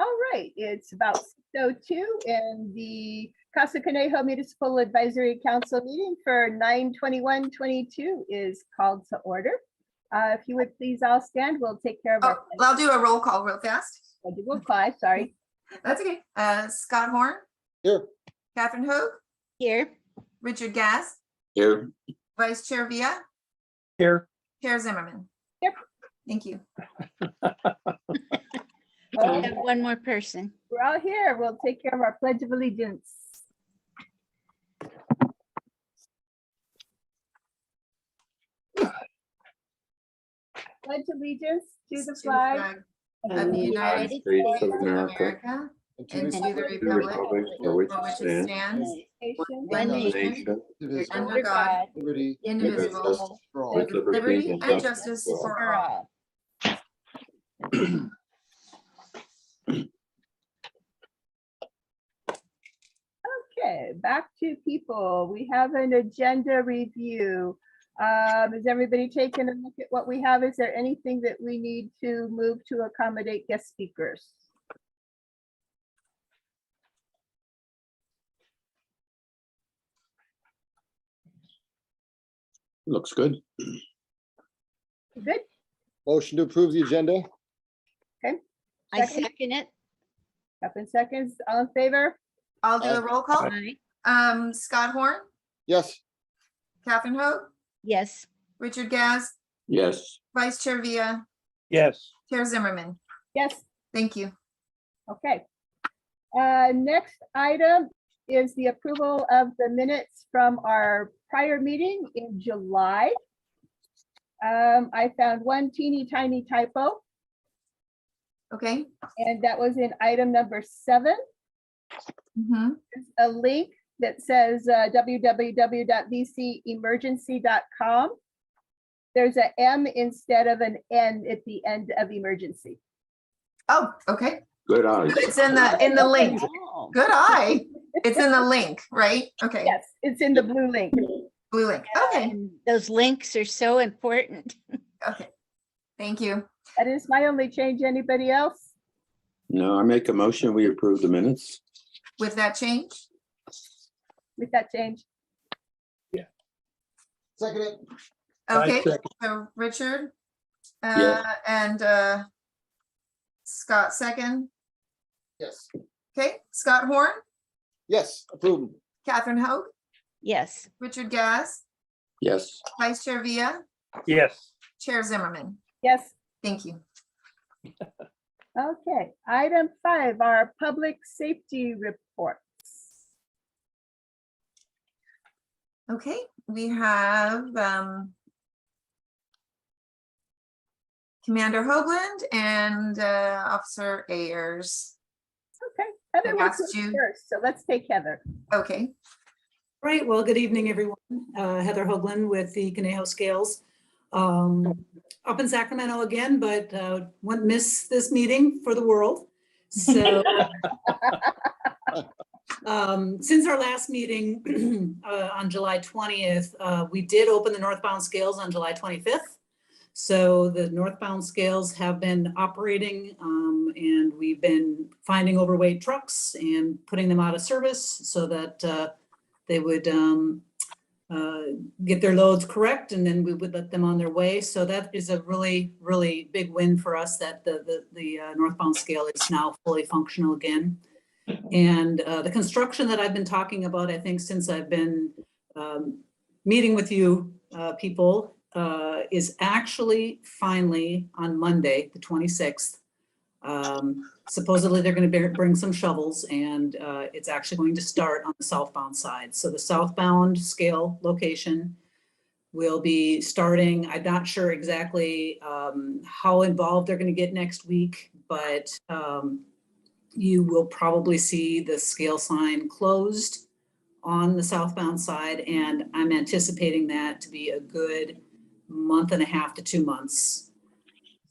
All right, it's about 6:02 and the Casa Conejo Municipal Advisory Council meeting for 9/21/22 is called to order. If you would please all stand, we'll take care of our. I'll do a roll call real fast. Roll call, sorry. That's okay. Scott Horn. Here. Catherine Hoag. Here. Richard Gass. Here. Vice Chair Villa. Here. Chair Zimmerman. Yep. Thank you. We have one more person. We're all here. We'll take care of our Pledge of Allegiance. Pledge allegiance to the flag of the United States of America and to the republic for which it stands, one nation, under God, Liberty. indivisible, For all. with liberty and justice for all. Okay, back to people. We have an agenda review. Has everybody taken a look at what we have? Is there anything that we need to move to accommodate guest speakers? Looks good. Good? Motion to approve the agenda? I second it. Up in seconds, all in favor? I'll do a roll call. Aye. Scott Horn, Yes. Catherine Hoag, Yes. Richard Gass, Yes. Vice Chair Villa, Yes. Chair Zimmerman. Yes, Thank you. okay. Next item is the approval of the minutes from our prior meeting in July. I found one teeny tiny typo, Okay. and that was in item number 7. Mhm. A link that says www.vcemergency.com. There's a M instead of an N at the end of emergency. Oh, okay. Good eyes. It's in the link. Oh. Good eye. It's in the link, right? Okay. Yes, it's in the blue link. Blue link. Okay. And those links are so important. Okay. Thank you. That is my only change. Anybody else? No, I make a motion, we approve the minutes. With that change. With that change? Second it. Okay. second. So Richard. Yes. And Scott second. Yes. Okay. Scott Horn, Yes, approved. Catherine Hoag, Yes. Richard Gass, Yes, Vice Chair Villa, Yes. Chair Zimmerman. Yes. Thank you. Okay, item 5, our public safety reports. Okay, we have Commander Hoagland and Officer Ayers. Okay, Heather I wants asked to go you- first, so let's take Heather. Okay. Right, well, good evening, everyone. Heather Hoagland with the Conejo Scales. Up in Sacramento again, but wouldn't miss this meeting for the world. So since our last meeting on July 20th, we did open the northbound scales on July 25th. So the northbound scales have been operating and we've been finding overweight trucks and putting them out of service so that they would get their loads correct, and then we would let them on their way. So that is a really, really big win for us that the northbound scale is now fully functional again. And the construction that I've been talking about, I think since I've been meeting with you people, is actually finally on Monday, the 26th. Supposedly they're going to bring some shovels, and it's actually going to start on the southbound side. So the southbound scale location will be starting. I'm not sure exactly how involved they're going to get next week, but you will probably see the scale sign closed on the southbound side, and I'm anticipating that to be a good month and a half to 2 months.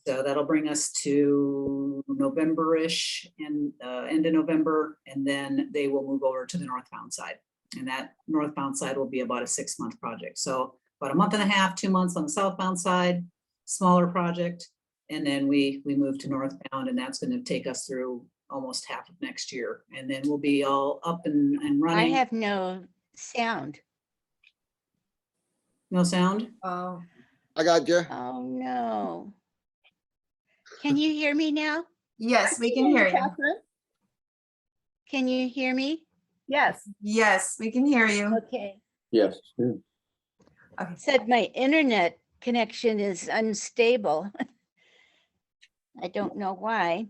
So that'll bring us to November-ish and end of November, and then they will move over to the northbound side. And that northbound side will be about a 6-month project. So about a month and a half, 2 months on the southbound side, smaller project. And then we move to northbound, and that's going to take us through almost half of next year. And then we'll be all up and I running. have no sound. No sound? Oh, I got you. oh no. Can you hear me now? Yes, we can hear you. Catherine? Can you hear me? Yes. Yes, we can hear you. Okay. Yes. Said my internet connection is unstable. I don't know why.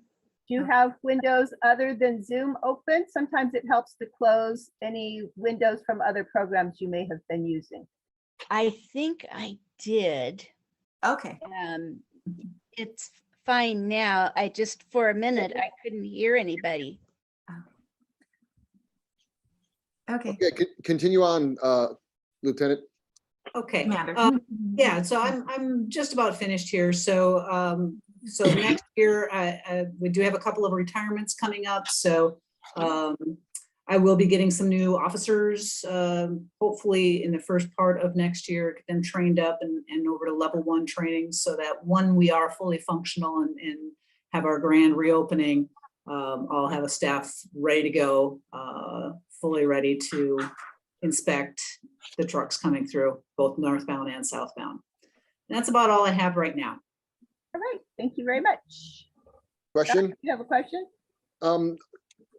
Do you have windows other than Zoom open? Sometimes it helps to close any windows from other programs you may have been using. I think I did. Okay. It's fine now. I just, for a minute, I couldn't hear anybody. Okay. Okay, continue on, Lieutenant. Okay. Commander. Yeah, so I'm just about finished here. So next year, we do have a couple of retirements coming up. So I will be getting some new officers, hopefully in the first part of next year, get them trained up and over to level 1 training, so that when we are fully functional and have our grand reopening, I'll have a staff ready to go, fully ready to inspect the trucks coming through, both northbound and southbound. And that's about all I have right now. All right, thank you very much. Question? You have a question?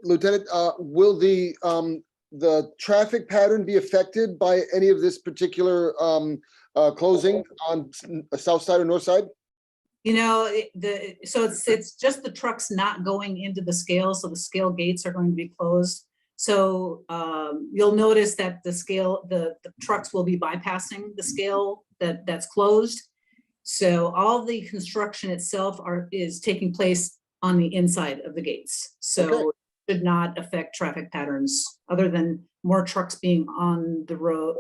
Lieutenant, will the traffic pattern be affected by any of this particular closing on south side or north side? You know, so it's just the trucks not going into the scale, so the scale gates are going to be closed. So you'll notice that the trucks will be bypassing the scale that's closed. So all the construction itself is taking place on the inside of the gates. So Okay. it should not affect traffic patterns other than more trucks being on the road,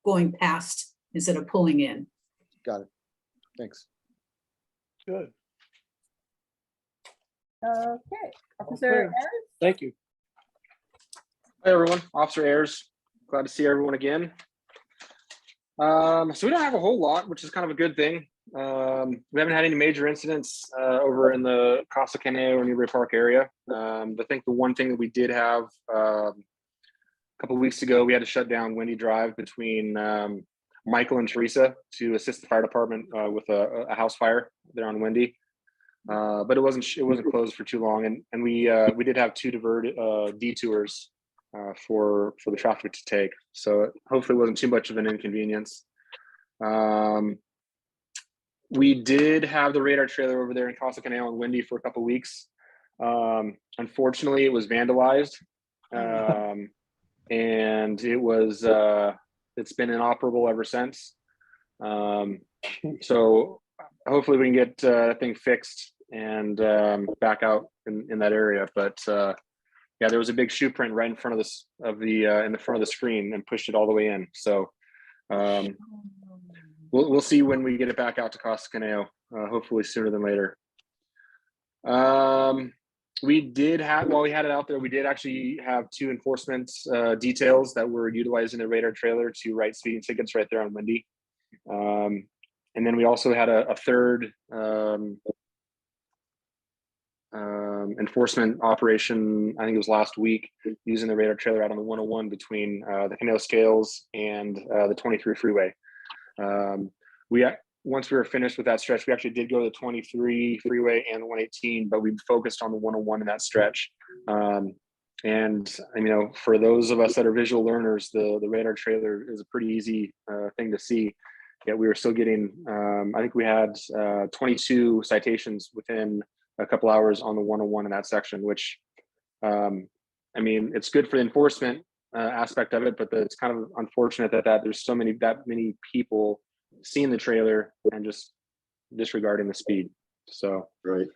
going past instead of pulling in. Got it. Thanks. Good. Okay, Officer Okay. Ayers? Thank you. Hi, everyone. Officer Ayers. Glad to see everyone again. So we don't have a whole lot, which is kind of a good thing. We haven't had any major incidents over in the Casa Conejo or Newbury Park area. I think the one thing that we did have a couple of weeks ago, we had to shut down Windy Drive between Michael and Teresa to assist the fire department with a house fire there on Windy. But it wasn't closed for too long, and we did have 2 detours for the traffic to take. So hopefully it wasn't too much of an inconvenience. We did have the radar trailer over there in Casa Conejo and Windy for a couple of weeks. Unfortunately, it was vandalized, and it's been inoperable ever since. So hopefully we can get that thing fixed and back out in that area. But yeah, there was a big shoe print right in front of this in the front of the screen and pushed it all the way in. So we'll see when we get it back out to Casa Conejo, hopefully sooner than later. We did have, while we had it out there, we did actually have 2 enforcement details that were utilizing the radar trailer to write speeding tickets right there on Windy. And then we also had a third enforcement operation, I think it was last week, using the radar trailer out on the 101 between the Conejo Scales and the 23 freeway. Once we were finished with that stretch, we actually did go to the 23 freeway and the 118, but we focused on the 101 in that stretch. And you know, for those of us that are visual learners, the radar trailer is a pretty easy thing to see. Yet we were still getting, I think we had 22 citations within a couple hours on the 101 in that section, which, I mean, it's good for the enforcement aspect of it, but it's kind of unfortunate that there's that many people seeing the trailer and just disregarding the speed. So, Right.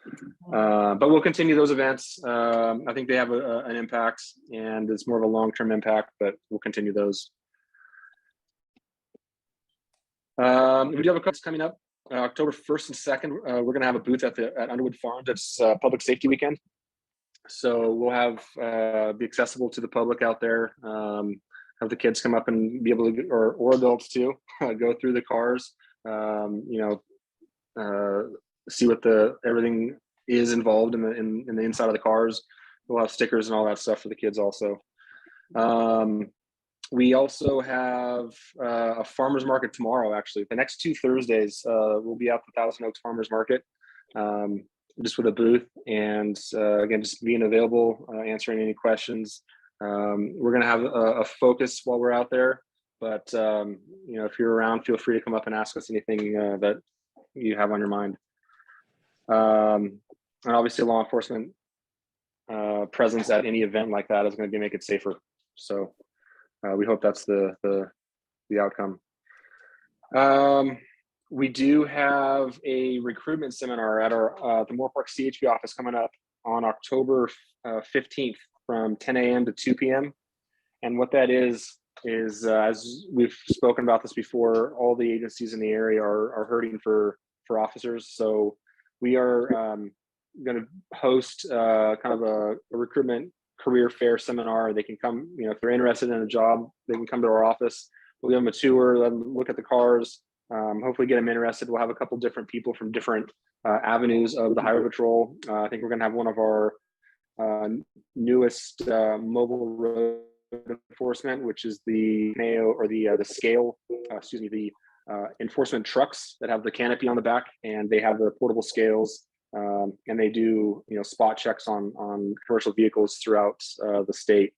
but we'll continue those events. I think they have an impact, and it's more of a long-term impact, but we'll continue those. We do have a couple coming up, October 1st and 2nd. We're going to have a booth at Underwood Farms. It's Public Safety Weekend. So we'll have be accessible to the public out there. Have the kids come up and be able to, or adults too, go through the cars. You know, see what everything is involved in the inside of the cars. We'll have stickers and all that stuff for the kids also. We also have a farmer's market tomorrow, actually. The next 2 Thursdays, we'll be at the Thousand Oaks Farmer's Market, just with a booth. And again, just being available, answering any questions. We're going to have a focus while we're out there. But, you know, if you're around, feel free to come up and ask us anything that you have on your mind. And obviously law enforcement presence at any event like that is going to make it safer. So we hope that's the outcome. We do have a recruitment seminar at our the Moore Park CHP office coming up on October 15th from 10 a.m. to 2 p.m. And what that is as we've spoken about this before, all the agencies in the area are hurting for officers. So we are going to host kind of a recruitment career fair seminar. They can come, you know, if they're interested in a job, they can come to our office. We'll give them a tour, let them look at the cars, hopefully get them interested. We'll have a couple different people from different avenues of the highway patrol. I think we're going to have one of our newest mobile road enforcement, which is the Conejo or the scale, excuse me, the enforcement trucks that have the canopy on the back, and they have the portable scales, and they do, you know, spot checks on commercial vehicles throughout the state.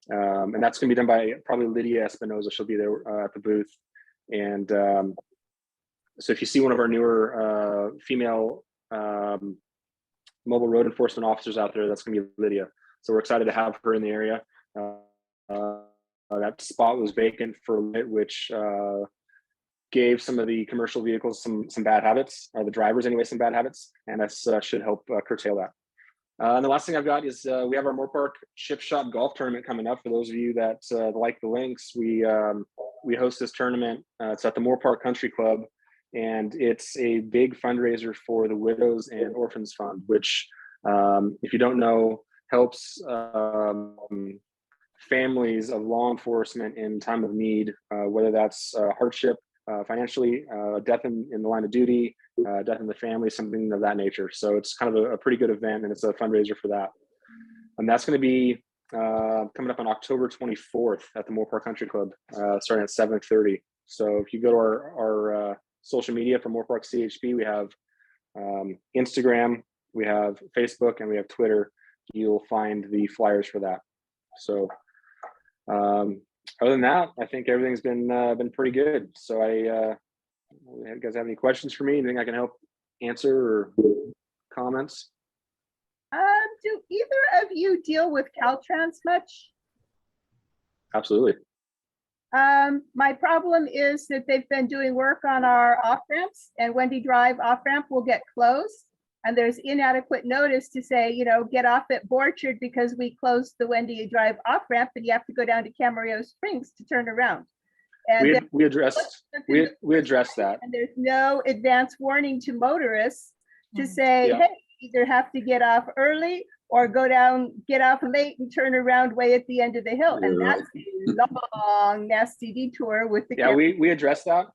And that's going to be done by probably Lydia Espinoza. She'll be there at the booth. And so if you see one of our newer female mobile road enforcement officers out there, that's going to be Lydia. So we're excited to have her in the area. That spot was vacant for a bit, which gave some of the commercial vehicles some bad habits, or the drivers anyway, some bad habits, and this should help curtail that. And the last thing I've got is we have our Moore Park Chip Shot Golf Tournament coming up. For those of you that like the links, we host this tournament. It's at the Moore Park Country Club, and it's a big fundraiser for the Widows and Orphans Fund, which, if you don't know, helps families of law enforcement in time of need, whether that's hardship, financially, death in the line of duty, death in the family, something of that nature. So it's kind of a pretty good event, and it's a fundraiser for that. And that's going to be coming up on October 24th at the Moore Park Country Club, starting at 7:30. So if you go to our social media for Moore Park CHP, we have Instagram, we have Facebook, and we have Twitter. You'll find the flyers for that. So other than that, I think everything's been pretty good. So you guys have any questions for me? Anything I can help answer or comments? Do either of you deal with Caltrans much? Absolutely. My problem is that they've been doing work on our off ramps, and Wendy Drive off ramp will get closed. And there's inadequate notice to say, you know, get off at Borchard because we closed the Wendy Drive off ramp, and you have to go down to Camarillo Springs to turn around. And we addressed that. And there's no advance warning to motorists to say, hey, you either have to get off early or get off late and turn around way at the end of the hill. And that's a long, nasty detour with the we addressed that.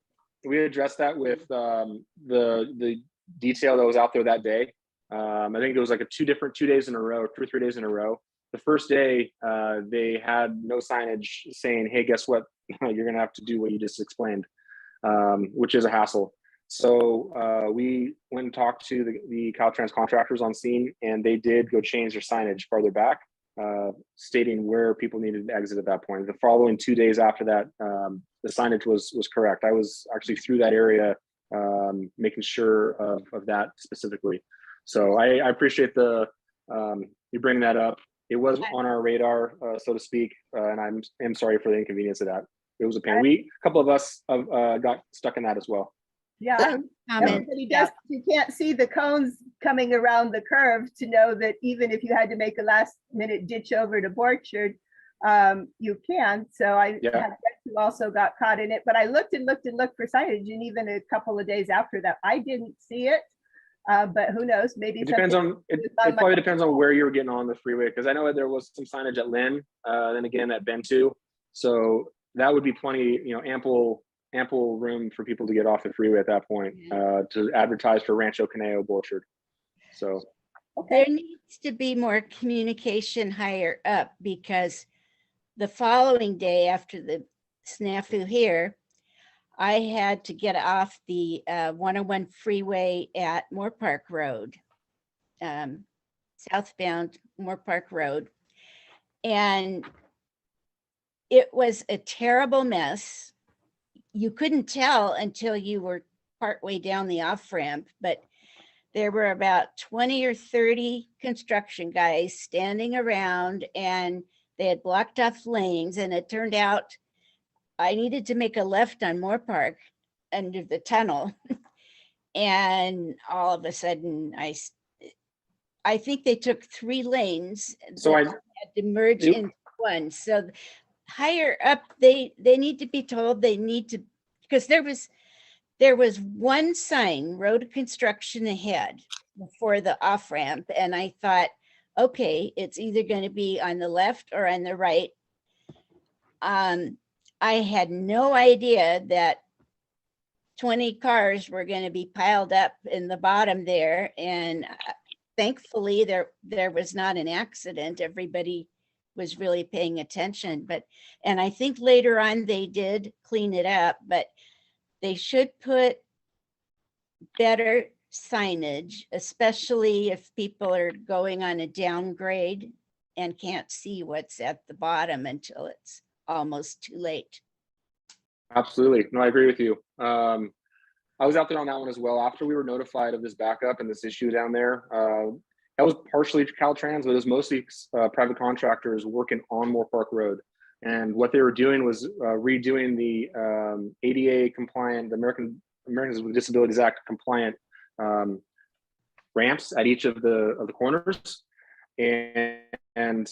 We addressed that with the detail that was out there that day. I think it was like 2 days in a row, 2 or 3 days in a row. The first day, they had no signage saying, hey, guess what? You're going to have to do what you just explained, which is a hassle. So we went and talked to the Caltrans contractors on scene, and they did go change their signage farther back, stating where people needed to exit at that point. The following 2 days after that, the signage was correct. I was actually through that area, making sure of that specifically. So I appreciate you bringing that up. It was on our radar, so to speak, and I'm sorry for the inconvenience of that. It was a pain. A couple of us got stuck in that as well. Yeah, everybody does. You can't see the cones coming around the curve to know that even if you had to make a last minute ditch over to Borchard, you can. So I have friends who also got caught in it, but I looked and looked and looked for signage, and even a couple of days after that, I didn't see it. But who knows? Maybe it depends on it probably depends on where you were getting on the freeway, because I know that there was some signage at Lynn, then again at Bentu. So that would be plenty, you know, ample room for people to get off the freeway at that point, to advertise for Rancho Conejo, Borchard. So Okay, There needs to be more communication higher up because the following day after the snafu here, I had to get off the 101 freeway at Moore Park Road, southbound Moore Park Road. And it was a terrible mess. You couldn't tell until you were partway down the off ramp, but there were about 20 or 30 construction guys standing around and they had blocked off lanes, and it turned out I needed to make a left on Moore Park under the tunnel. And all of a sudden I think they took 3 lanes So that I, had to merge Yep. into one. So higher up, they need to be told they need to, because there was one sign, road construction ahead before the off ramp. And I thought, okay, it's either going to be on the left or on the right. I had no idea that 20 cars were going to be piled up in the bottom there. And thankfully there was not an accident. Everybody was really paying attention, and I think later on they did clean it up, but they should put better signage, especially if people are going on a downgrade and can't see what's at the bottom until it's almost too late. absolutely. No, I agree with you. I was out there on that one as well. After we were notified of this backup and this issue down there, that was partially Caltrans, but it was mostly private contractors working on Moore Park Road. And what they were doing was redoing the ADA compliant, the Americans with Disabilities Act compliant ramps at each of the corners, and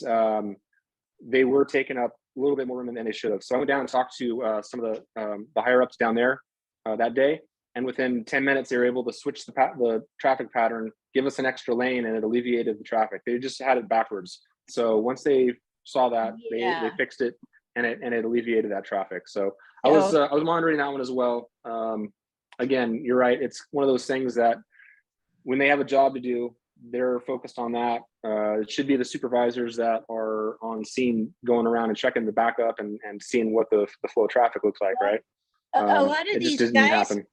they were taking up a little bit more room than they should have. So I went down and talked to some of the higher ups down there that day, and within 10 minutes they were able to switch the traffic pattern, give us an extra lane, and it alleviated the traffic. They just had it backwards. So once they saw that, they fixed it, and it alleviated that traffic. So I was monitoring that one as well. Again, you're right. It's one of those things that when they have a job to do, they're focused on that. It should be the supervisors that are on scene going around and checking the backup and seeing what the flow of traffic looks like, right? A lot of It just these didn't guys, happen.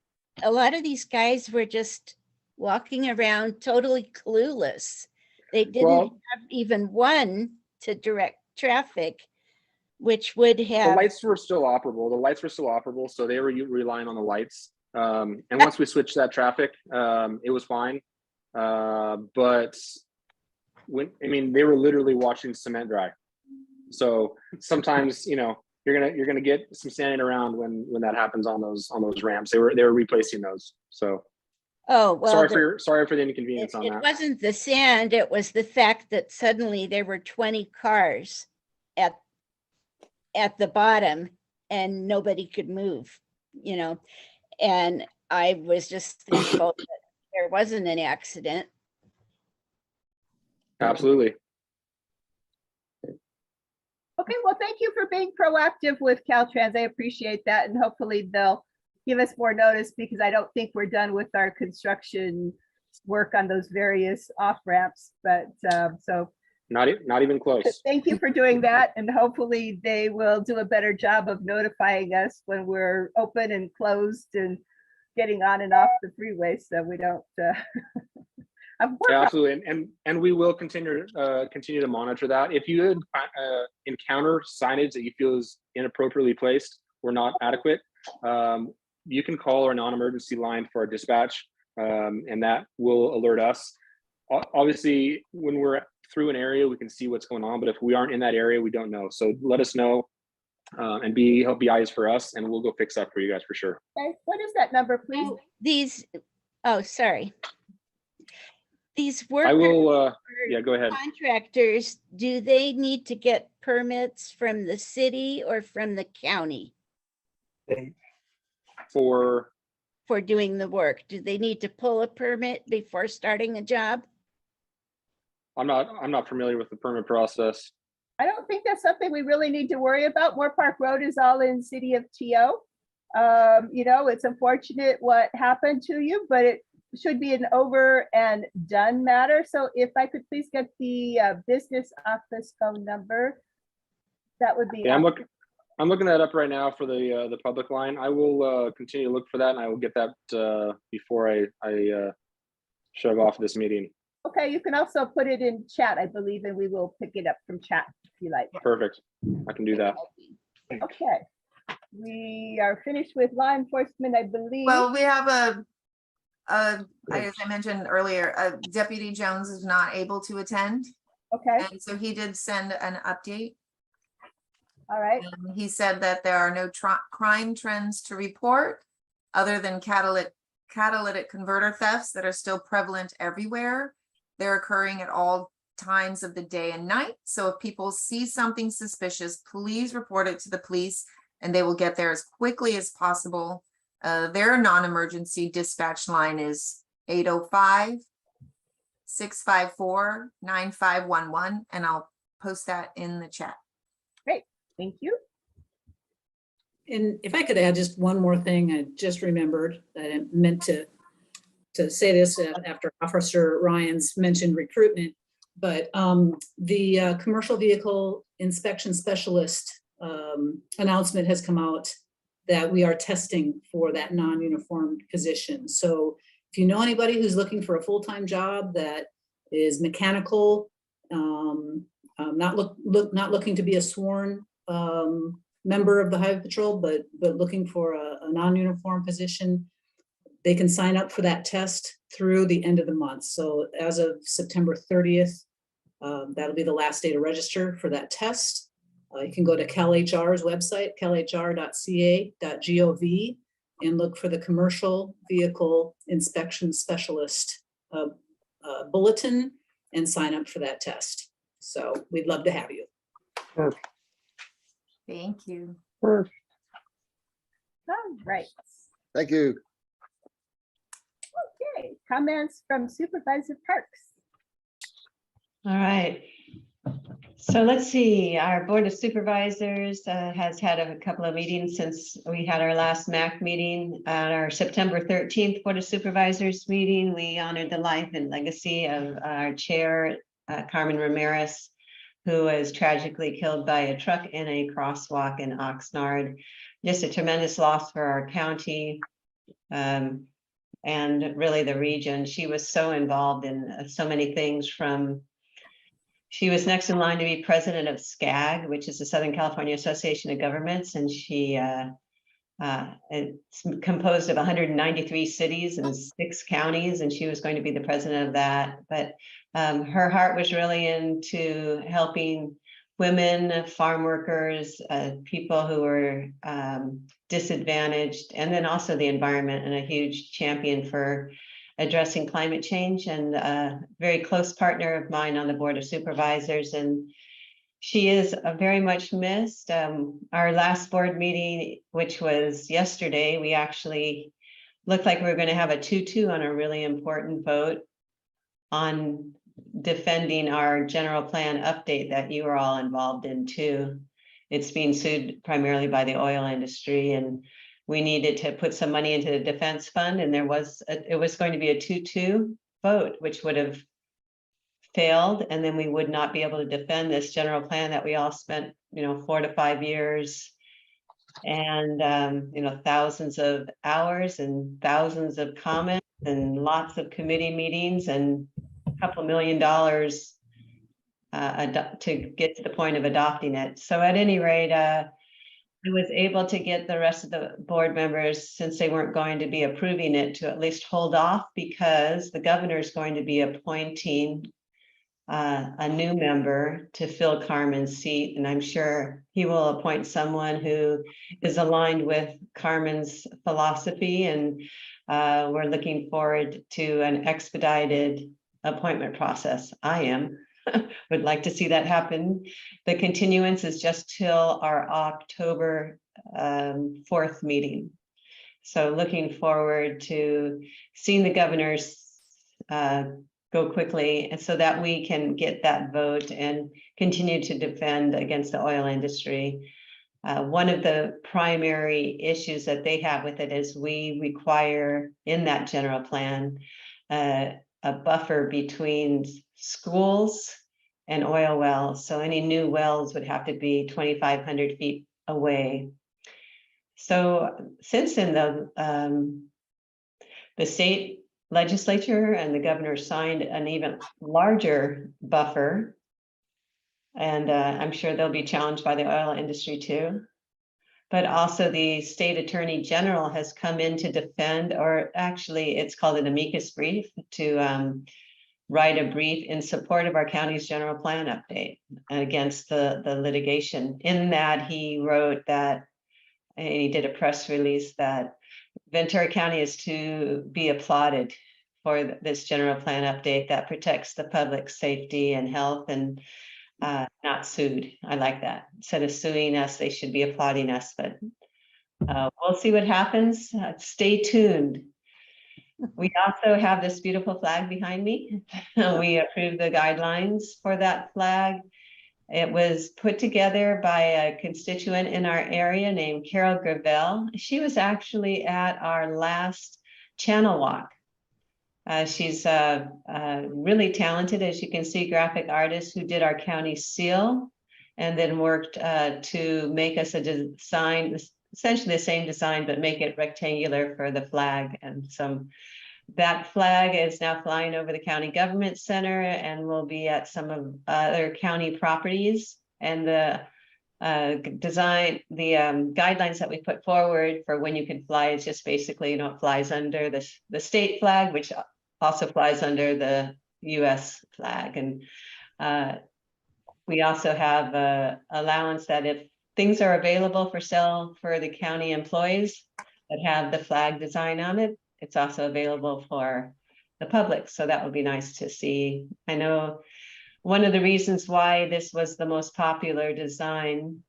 a lot of these guys were just walking around totally clueless. They didn't Well, have even one to direct traffic, which would the have. lights were still operable. The lights were still operable, so they were relying on the lights. And once we switched that traffic, it was fine. But they were literally watching cement dry. So sometimes, you're gonna get some sanding around when that happens on those ramps. They were replacing those. So Oh, well, sorry for the inconvenience on it that. wasn't the sand, it was the fact that suddenly there were 20 cars at the bottom and nobody could move, and I was just thankful that there wasn't an accident. Absolutely. okay, well, thank you for being proactive with Caltrans. I appreciate that, and hopefully they'll give us more notice, because I don't think we're done with our construction work on those various off ramps. But so Not even close. thank you for doing that, and hopefully they will do a better job of notifying us when we're open and closed and getting on and off the freeway, so we don't. Yeah, absolutely, and we will continue to monitor that. If you encounter signage that you feel is inappropriately placed or not adequate, you can call our non-emergency line for our dispatch, and that will alert us. Obviously, when we're through an area, we can see what's going on, but if we aren't in that area, we don't know. So let us know, and help be eyes for us, and we'll go fix that for you guys for sure. Okay, what is that number, please? Sorry. These I workers, will, yeah, go ahead. contractors, do they need to get permits from the city or from the county For doing the work? Do they need to pull a permit before starting a job? I'm not familiar with the permit process. I don't think that's something we really need to worry about. Moore Park Road is all in city of TO. It's unfortunate what happened to you, but should be an over and done matter. So if I could please get the business office phone number, that would be. Yeah, I'm looking that up right now for the public line. I will continue to look for that, and I will get that before I shove off this meeting. Okay, you can also put it in chat, I believe, and we will pick it up from chat if you like. Perfect. I can do that. Okay, we are finished with law enforcement, I believe. Well, we have as I mentioned earlier, Deputy Jones is not able to attend. Okay, And so he did send an update. all right, He said that there are no crime trends to report other than catalytic converter thefts that are still prevalent everywhere. They're occurring at all times of the day and night. So if people see something suspicious, please report it to the police and they will get there as quickly as possible. Their non-emergency dispatch line is 805-654-9511, and I'll post that in the chat. great, thank you. And if I could add just one more thing, I just remembered that I meant to say this after Officer Ryan's mentioned recruitment, but the commercial vehicle inspection specialist announcement has come out that we are testing for that non-uniformed position. So if you know anybody who's looking for a full-time job that is mechanical, not looking to be a sworn member of the Highway Patrol, but looking for a non-uniform position, they can sign up for that test through the end of the month. So as of September 30th, that'll be the last day to register for that test. You can go to CalHR's website, calhr.ca.gov, and look for the commercial vehicle inspection specialist bulletin and sign up for that test. So we'd love to have you. Perfect. Thank you. Perfect. All right, Thank you. okay, comments from Supervisor Parks. All right. So let's see, our Board of Supervisors has had a couple of meetings since we had our last MAC meeting. At our September 13th Board of Supervisors meeting, we honored the life and legacy of our chair, Carmen Ramirez, who was tragically killed by a truck in a crosswalk in Oxnard. Just a tremendous loss for our county and really the region. She was so involved in so many things. She was next in line to be president of SCAG, which is the Southern California Association of Governments, and it's composed of 193 cities and 6 counties, and she was going to be the president of that. But her heart was really into helping women, farm workers, people who were disadvantaged, and then also the environment, and a huge champion for addressing climate change, and a very close partner of mine on the Board of Supervisors. And she is very much missed. Our last board meeting, which was yesterday, we actually looked like we were going to have a 2-2 on a really important vote on defending our general plan update that you were all involved in too. It's being sued primarily by the oil industry, and we needed to put some money into the defense fund, and it was going to be a 2-2 vote, which would have failed, and then we would not be able to defend this general plan that we all spent 4 to 5 years and thousands of hours and thousands of comments and lots of committee meetings and a couple $1 million to get to the point of adopting it. So at any rate, I was able to get the rest of the board members, since they weren't going to be approving it, to at least hold off, because the governor is going to be appointing a new member to fill Carmen's seat. And I'm sure he will appoint someone who is aligned with Carmen's philosophy. And we're looking forward to an expedited appointment process. I am. Would like to see that happen. The continuance is just till our October 4th meeting. So looking forward to seeing the governors go quickly, and so that we can get that vote and continue to defend against the oil industry. One of the primary issues that they have with it is we require in that general plan a buffer between schools and oil wells. So any new wells would have to be 2,500 feet away. So since then, the state legislature and the governor signed an even larger buffer. And I'm sure they'll be challenged by the oil industry too. But also the state attorney general has come in to defend, or actually it's called an amicus brief, to write a brief in support of our county's general plan update against the litigation. In that he wrote that, and he did a press release that Ventura County is to be applauded for this general plan update that protects the public safety and health, and not sued. I like that. Instead of suing us, they should be applauding us, but we'll see what happens. Stay tuned. We also have this beautiful flag behind me. We approved the guidelines for that flag. It was put together by a constituent in our area named Carol Gravel. She was actually at our last channel walk. She's really talented, as you can see, graphic artist who did our county seal and then worked to make us a design, essentially the same design, but make it rectangular for the flag. And so that flag is now flying over the county government center and will be at some of other county properties. And the design, the guidelines that we put forward for when you can fly is just basically, it flies under the state flag, which also flies under the US flag. And we also have a allowance that if things are available for sale for the county employees that have the flag design on it, it's also available for the public. So that would be nice to see. I know one of the reasons why this was the most popular design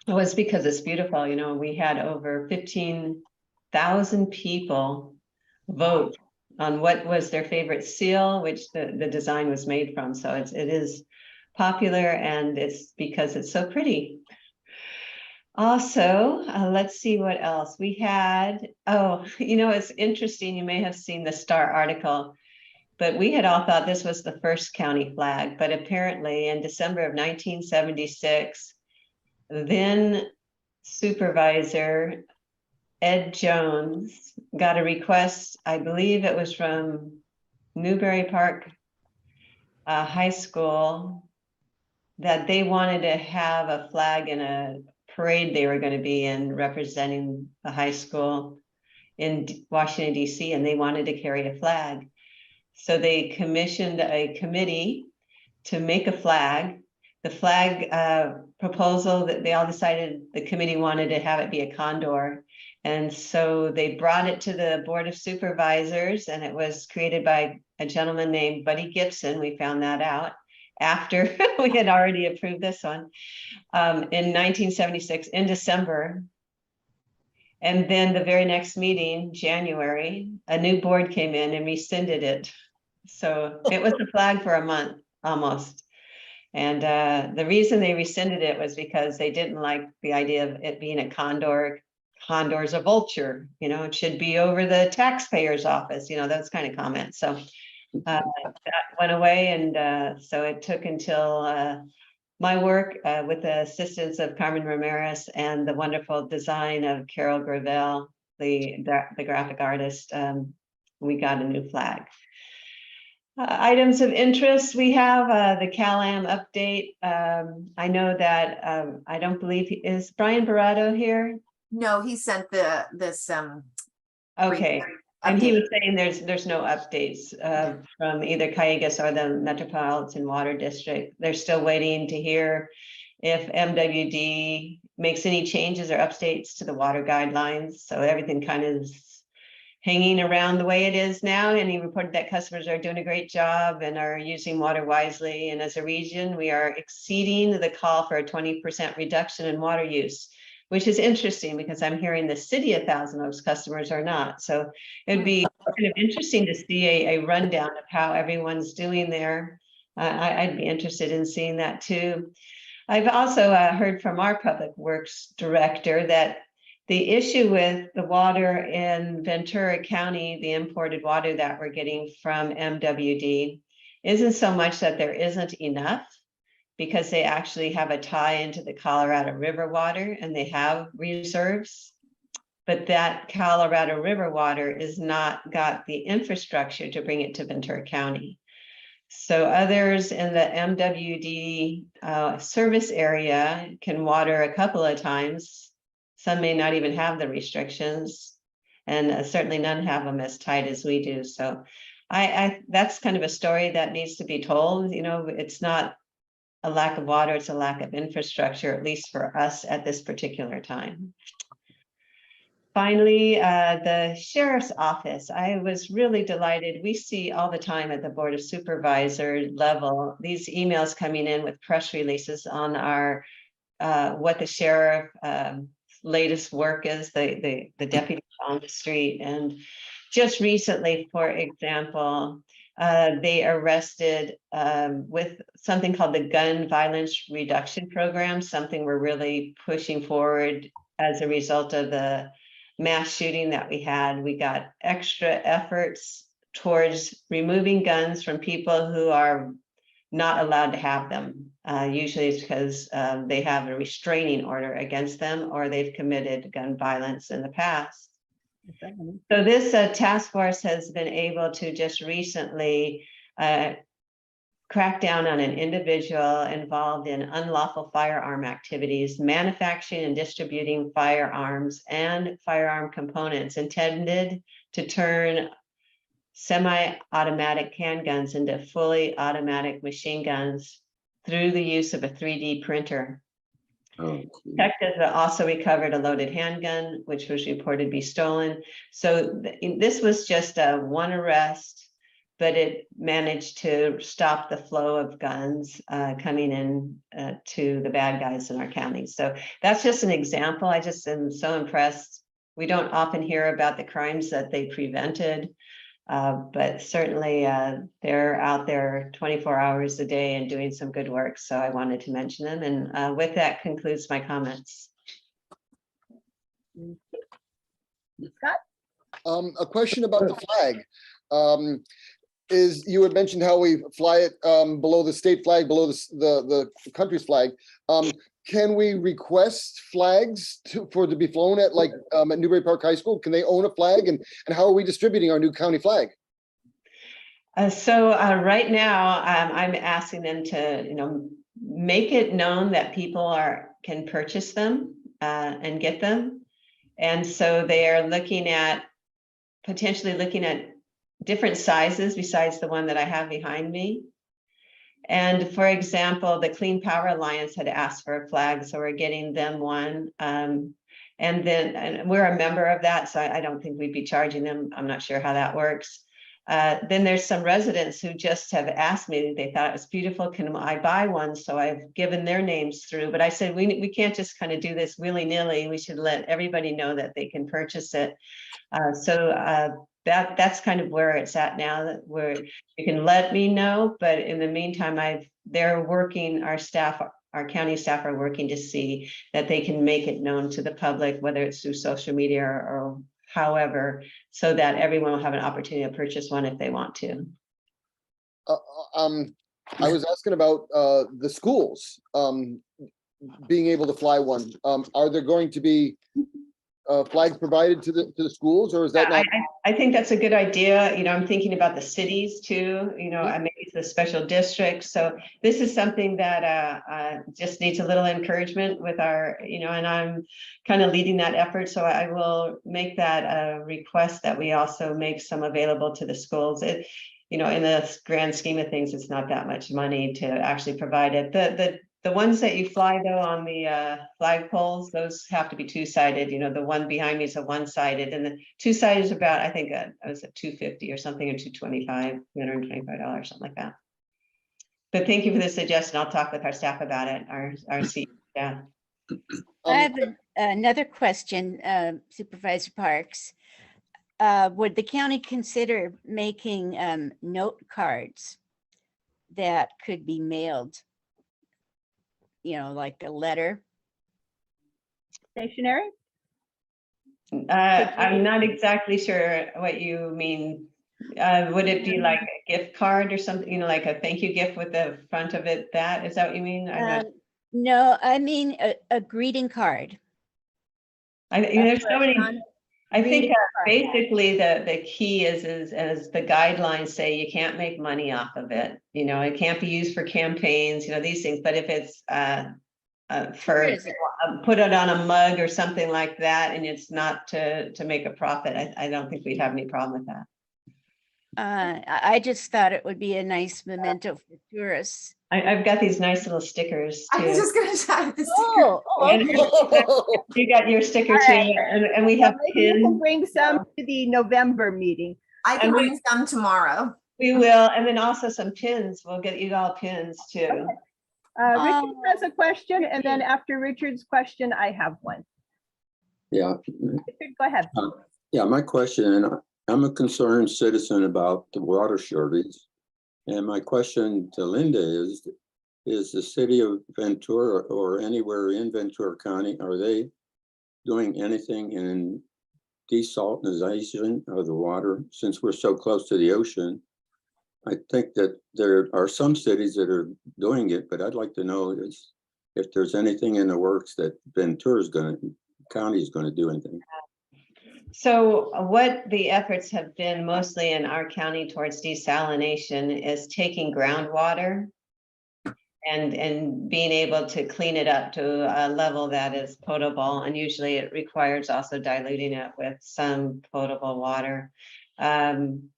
was because it's beautiful. We had over 15,000 people vote on what was their favorite seal, which the design was made from. So it is popular, and it's because it's so pretty. Also, let's see what else we had. Oh, it's interesting. You may have seen the Star article, but we had all thought this was the first county flag. But apparently in December of 1976, then Supervisor Ed Jones got a request, I believe it was from Newberry Park High School, that they wanted to have a flag in a parade they were going to be in representing the high school in Washington, D.C., and they wanted to carry a flag. So they commissioned a committee to make a flag. The flag proposal that they all decided the committee wanted to have it be a condor. And so they brought it to the Board of Supervisors, and it was created by a gentleman named Buddy Gibson. We found that out after we had already approved this one in 1976 in December. And then the very next meeting, January, a new board came in and rescinded it. So it was a flag for a month almost. And the reason they rescinded it was because they didn't like the idea of it being a condor. Condor's a vulture, it should be over the taxpayer's office, those kind of comments. So that went away. And so it took until my work with the assistance of Carmen Ramirez and the wonderful design of Carol Gravel, the graphic artist, we got a new flag. Items of interest, we have the CalAm update. I know that I don't believe is Brian Barato here? No, he sent this Okay, and he was saying there's no updates from either Callegas or the Metropolitan Water District. They're still waiting to hear if MWD makes any changes or updates to the water guidelines. So everything kind of is hanging around the way it is now. And he reported that customers are doing a great job and are using water wisely. And as a region, we are exceeding the call for a 20% reduction in water use, which is interesting because I'm hearing the city of Thousand Oaks customers are not. So it'd be kind of interesting to see a rundown of how everyone's doing there. I'd be interested in seeing that too. I've also heard from our public works director that The issue with the water in Ventura County, the imported water that we're getting from MWD, isn't so much that there isn't enough, because they actually have a tie into the Colorado River water and they have reserves. But that Colorado River water is not got the infrastructure to bring it to Ventura County. So others in the MWD service area can water a couple of times. Some may not even have the restrictions, and certainly none have them as tight as we do. So that's kind of a story that needs to be told. You know, it's not a lack of water, it's a lack of infrastructure, at least for us at this particular time. Finally, the sheriff's office. I was really delighted. We see all the time at the Board of Supervisor level, these emails coming in with press releases on our, what the sheriff latest work is, the deputy on the street. And just recently, for example, they arrested with something called the Gun Violence Reduction Program, something we're really pushing forward as a result of the mass shooting that we had. We got extra efforts towards removing guns from people who are not allowed to have them. Usually it's because they have a restraining order against them or they've committed gun violence in the past. So this task force has been able to just recently crack down on an individual involved in unlawful firearm activities, manufacturing and distributing firearms and firearm components intended to turn semi-automatic handguns into fully automatic machine guns through the use of a 3D printer. Oh, Detectives also recovered a loaded handgun, which was reported to be stolen. So this was just one arrest, but it managed to stop the flow of guns coming in to the bad guys in our county. So that's just an example. I just am so impressed. We don't often hear about the crimes that they prevented, but certainly they're out there 24 hours a day and doing some good work. So I wanted to mention them. And with that concludes my comments. Scott? A question about the flag. Is you had mentioned how we fly it below the state flag, below the country's flag. Can we request flags for to be flown at, like at Newbury Park High School? Can they own a flag, and how are we distributing our new county flag? So right now, I'm asking them to, make it known that people can purchase them and get them. And so they are potentially looking at different sizes besides the one that I have behind me. And for example, the Clean Power Alliance had asked for a flag, so we're getting them one. And we're a member of that, so I don't think we'd be charging them. I'm not sure how that works. Then there's some residents who just have asked me, they thought it was beautiful, can I buy one? So I've given their names through, but I said, we can't just kind of do this willy-nilly. We should let everybody know that they can purchase it. That's kind of where it's at now, that where you can let me know, but in the meantime, they're working, our county staff are working to see that they can make it known to the public, whether it's through social media or however, so that everyone will have an opportunity to purchase one if they want to. I was asking about the schools being able to fly one. Are there going to be flags provided to the schools, or is that not? I think that's a good idea. I'm thinking about the cities too, maybe the special districts. So this is something that just needs a little encouragement with our, and I'm kind of leading that effort. So I will make that a request that we also make some available to the schools. In the grand scheme of things, it's not that much money to actually provide it. The ones that you fly though on the flag poles, those have to be two-sided. The one behind me is a one-sided, and the two-sided is about, I think, it was at $250 or something, or $225, $225, something like that. But thank you for the suggestion. I'll talk with our staff about it. Our CEO staff. I have another question, Supervisor Parks. Would the county consider making note cards that could be mailed? Like a letter? Stationary? I'm not exactly sure what you mean. Would it be like a gift card or something, you know, like a thank you gift with the front of it? That, is that what you mean? No, I mean a greeting card. There's so many. I think Greeting card. basically the key is as the guidelines say, you can't make money off of it. You know, it can't be used for campaigns, you know, these things. But if it's put it on a mug or something like that, and it's not to make a profit, I don't think we'd have any problem with that. I just thought it would be a nice memento for tourists. I've got these nice little stickers I was too. just gonna try this. And you got your sticker too, and we have Maybe you can pins. bring some to the November meeting. I can bring some tomorrow. We will, and then also some pins. We'll get you all pins too. Richard has a question, and then after Richard's question, I have one. Yeah. Richard, go ahead. Yeah, my question, and I'm a concerned citizen about the water shortage. And my question to Linda is the city of Ventura or anywhere in Ventura County, are they doing anything in desalinization of the water since we're so close to the ocean? I think that there are some cities that are doing it, but I'd like to know if there's anything in the works that Ventura County is going to do anything. So what the efforts have been mostly in our county towards desalination is taking groundwater and being able to clean it up to a level that is potable. And usually it requires also diluting it with some potable water. I'm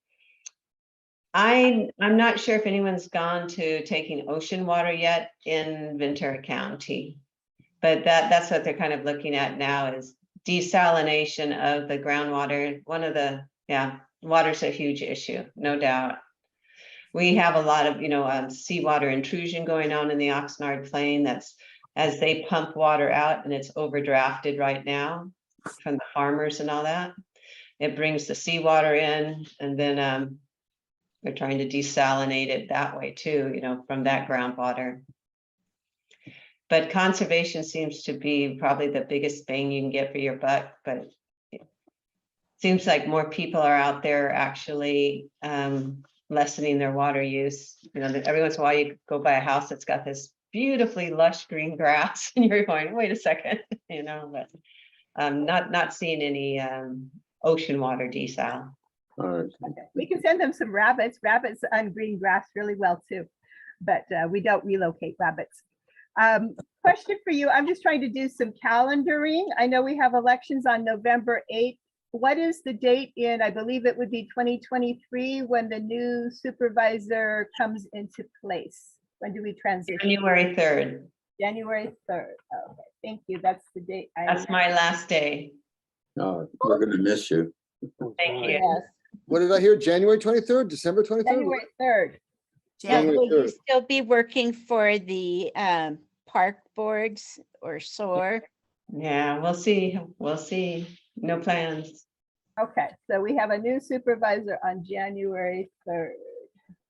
not sure if anyone's gone to taking ocean water yet in Ventura County, but that's what they're kind of looking at now is desalination of the groundwater. Water's a huge issue, no doubt. We have a lot of, seawater intrusion going on in the Oxnard Plain. That's as they pump water out and it's overdrafted right now from the farmers and all that. It brings the seawater in, and then they're trying to desalinate it that way too, from that groundwater. But conservation seems to be probably the biggest bang you can get for your buck, but it seems like more people are out there actually lessening their water use. Every once in a while you go by a house that's got this beautifully lush green grass and you're going, wait a second, but not seeing any ocean water desal. All right. Okay. We can send them some rabbits. Rabbits on green grass really well too, but we don't relocate rabbits. Question for you. I'm just trying to do some calendaring. I know we have elections on November 8th. What is the date in, I believe it would be 2023, when the new supervisor comes into place? When do we transition? January 3rd. January 3rd. Okay, thank you. That's the date. That's my last day. No, we're going to miss you. Thank you. Yes, What did I hear? January 23rd, December 23rd? January 3rd. January Will you 3rd. still be working for the park boards or SOAR? Yeah, we'll see. We'll see. No plans. Okay, so we have a new supervisor on January 3rd.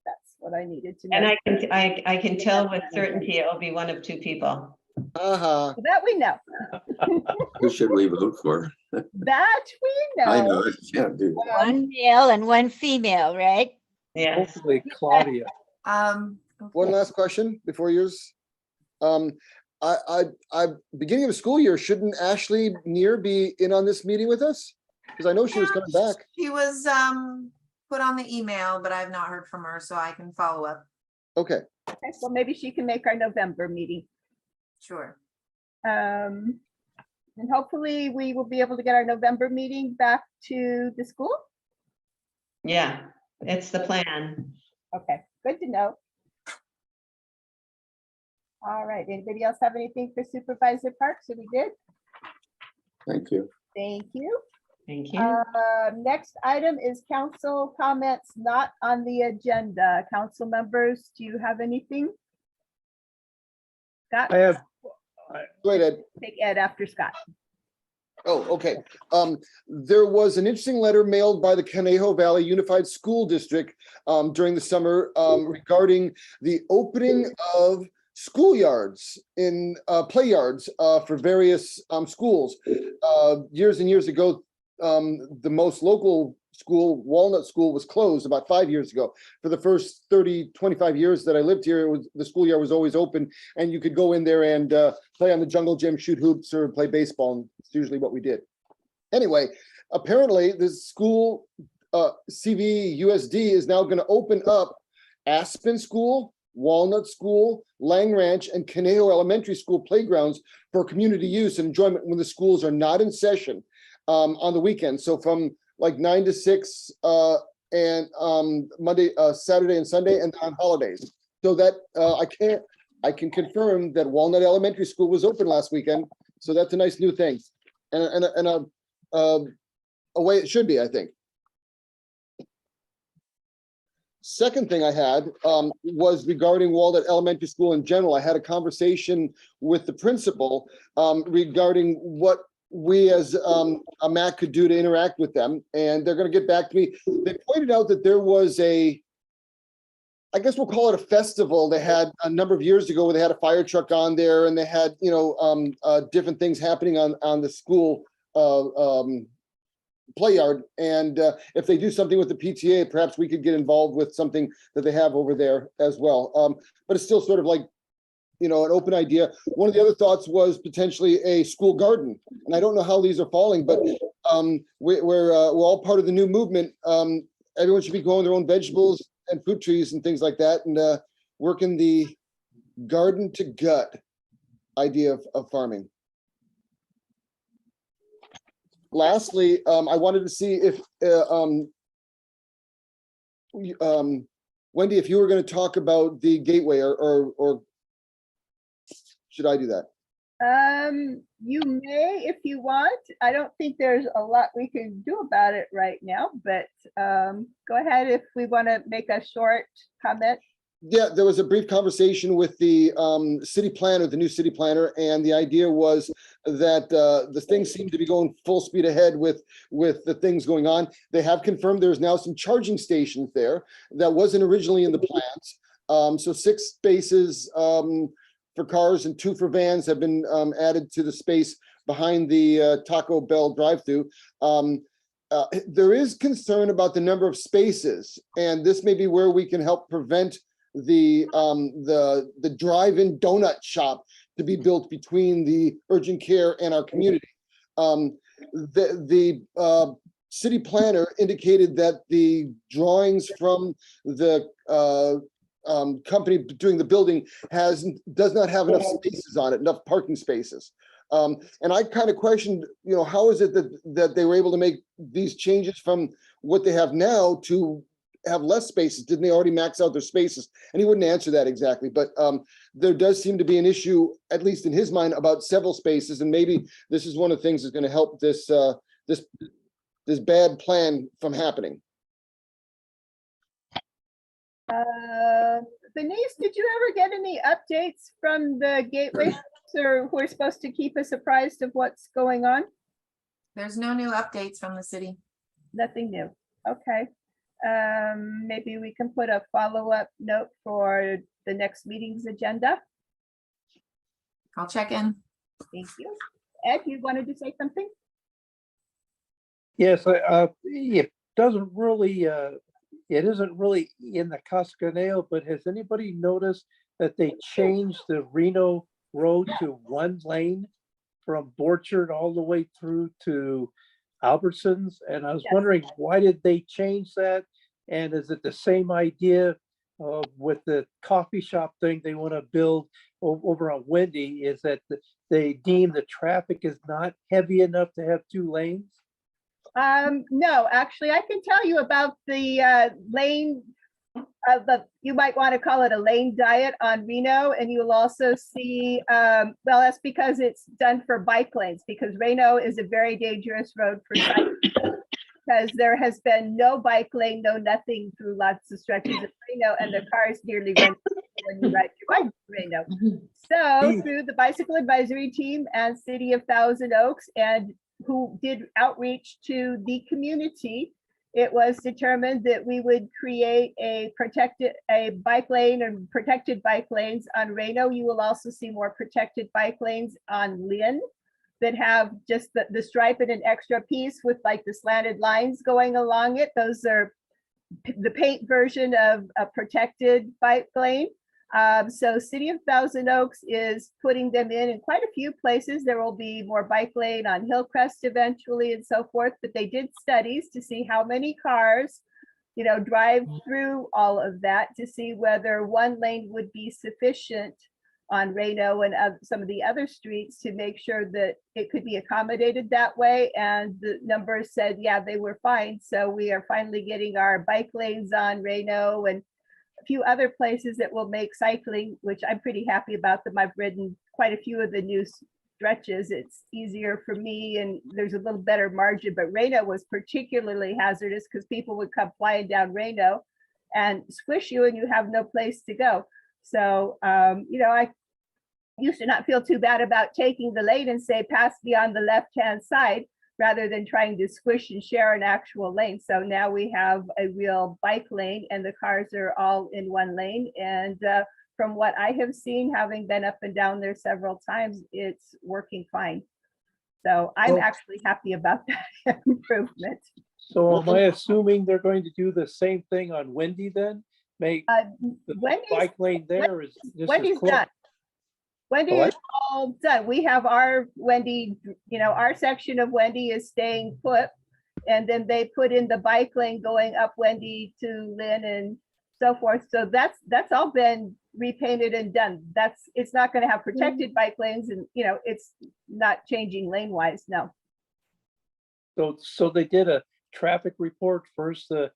That's what I needed to know. And I can tell with certainty it will be one of two people. Uh-huh. That we know. Who should we vote for? That we know. I know. I can't do that. One male and one female, right? Yes. Hopefully Claudia. One Okay. last question before yours. Beginning of the school year, shouldn't Ashley Neer be in on this meeting with us? Because I know she was coming back. She was put on the email, but I've not heard from her, so I can follow up. Okay. Okay, well, maybe she can make our November meeting. Sure. And hopefully we will be able to get our November meeting back to the school. Yeah, it's the plan. Okay, good to know. All right, anybody else have anything for Supervisor Parks? So we did. Thank you. Thank you. Thank you. Next item is council comments not on the agenda. Council members, do you have anything? Scott, I have, Go ahead, Ed. take Ed after Scott. Oh, okay. There was an interesting letter mailed by the Conejo Valley Unified School District during the summer regarding the opening of schoolyards in play yards for various schools. Years and years ago, the most local school, Walnut School, was closed about 5 years ago. For the first 30, 25 years that I lived here, the school year was always open, and you could go in there and play on the jungle gym, shoot hoops, or play baseball. And it's usually what we did. Anyway, apparently the school, CVUSD, is now going to open up Aspen School, Walnut School, Lang Ranch, and Conejo Elementary School playgrounds for community use and enjoyment when the schools are not in session on the weekend. So from like 9 to 6 and Monday, Saturday and Sunday, and on holidays. So that I can confirm that Walnut Elementary School was open last weekend. So that's a nice new thing, and a way it should be, I think. Second thing I had was regarding Walnut Elementary School in general. I had a conversation with the principal regarding what we as a MAC could do to interact with them, and they're going to get back to me. They pointed out that there was I guess we'll call it a festival they had a number of years ago, where they had a fire truck on there, and they had, you know, different things happening on the school play yard. And if they do something with the PTA, perhaps we could get involved with something that they have over there as well. But it's still sort of like, you know, an open idea. One of the other thoughts was potentially a school garden, and I don't know how these are falling, but we're all part of the new movement. Everyone should be growing their own vegetables and fruit trees and things like that, and working the garden to gut idea of farming. Lastly, I wanted to see if Wendy, if you were going to talk about the gateway, or should I do that? You may, if you want. I don't think there's a lot we can do about it right now, but go ahead if we want to make a short comment. Yeah, there was a brief conversation with the city planner, the new city planner, and the idea was that the things seem to be going full speed ahead with the things going on. They have confirmed there's now some charging stations there that wasn't originally in the plans. So 6 spaces for cars and 2 for vans have been added to the space behind the Taco Bell drive-through. There is concern about the number of spaces, and this may be where we can help prevent the drive-in donut shop to be built between the urgent care and our community. The city planner indicated that the drawings from the company doing the building does not have enough spaces on it, enough parking spaces. And I kind of questioned, you know, how is it that they were able to make these changes from what they have now to have less spaces? Didn't they already max out their spaces? And he wouldn't answer that exactly, but there does seem to be an issue, at least in his mind, about several spaces, and maybe this is one of the things that's going to help this this bad plan from happening. Denise, did you ever get any updates from the gateway, or who are supposed to keep us apprised of what's going on? There's no new updates from the city. Nothing new. Okay. Maybe we can put a follow-up note for the next meeting's agenda. I'll check in. Thank you. Ed, you wanted to say something? Yes, it doesn't really, it isn't really in the Casa Conejo, but has anybody noticed that they changed the Reno Road to 1 lane from Borchard all the way through to Albertsons? And I was wondering, why did they change that? And is it the same idea with the coffee shop thing they want to build over on Wendy? Is that they deem the traffic is not heavy enough to have 2 lanes? No, actually, I can tell you about the lane, you might want to call it a lane diet on Reno, and you'll also see, well, that's because it's done for bike lanes, because Reno is a very dangerous road for cyclists, because there has been no bike lane, no nothing through lots of stretches of Reno, and the cars nearly run when you ride your bike to Reno. So through the bicycle advisory team and City of Thousand Oaks, and who did outreach to the community, it was determined that we would create a bike lane and protected bike lanes on Reno. You will also see more protected bike lanes on Lynn. that have just the stripe and an extra piece with like the slanted lines going along it. Those are the paint version of a protected bike lane. So City of Thousand Oaks is putting them in quite a few places. There will be more bike lane on Hillcrest eventually and so forth, but they did studies to see how many cars, drive through all of that to see whether one lane would be sufficient on Reno and some of the other streets to make sure that it could be accommodated that way. And the numbers said, yeah, they were fine. So we are finally getting our bike lanes on Reno and a few other places that will make cycling, which I'm pretty happy about them. I've ridden quite a few of the new stretches. It's easier for me and there's a little better margin, but Reno was particularly hazardous because people would come flying down Reno and squish you and you have no place to go. So, I used to not feel too bad about taking the lane and say, pass me on the left-hand side, rather than trying to squish and share an actual lane. So now we have a real bike lane and the cars are all in one lane. And from what I have seen, having been up and down there several times, it's working fine. So I'm actually happy about that improvement. So am I assuming they're going to do the same thing on Wendy then? Make the bike lane there is just as Wendy's close. done. Wendy is all done. We have our Wendy, our section of Wendy is staying put. And then they put in the bike lane going up Wendy to Lynn and so forth. So that's all been repainted and done. It's not going to have protected bike lanes and, it's not changing lane wise, no. So they did a traffic report first to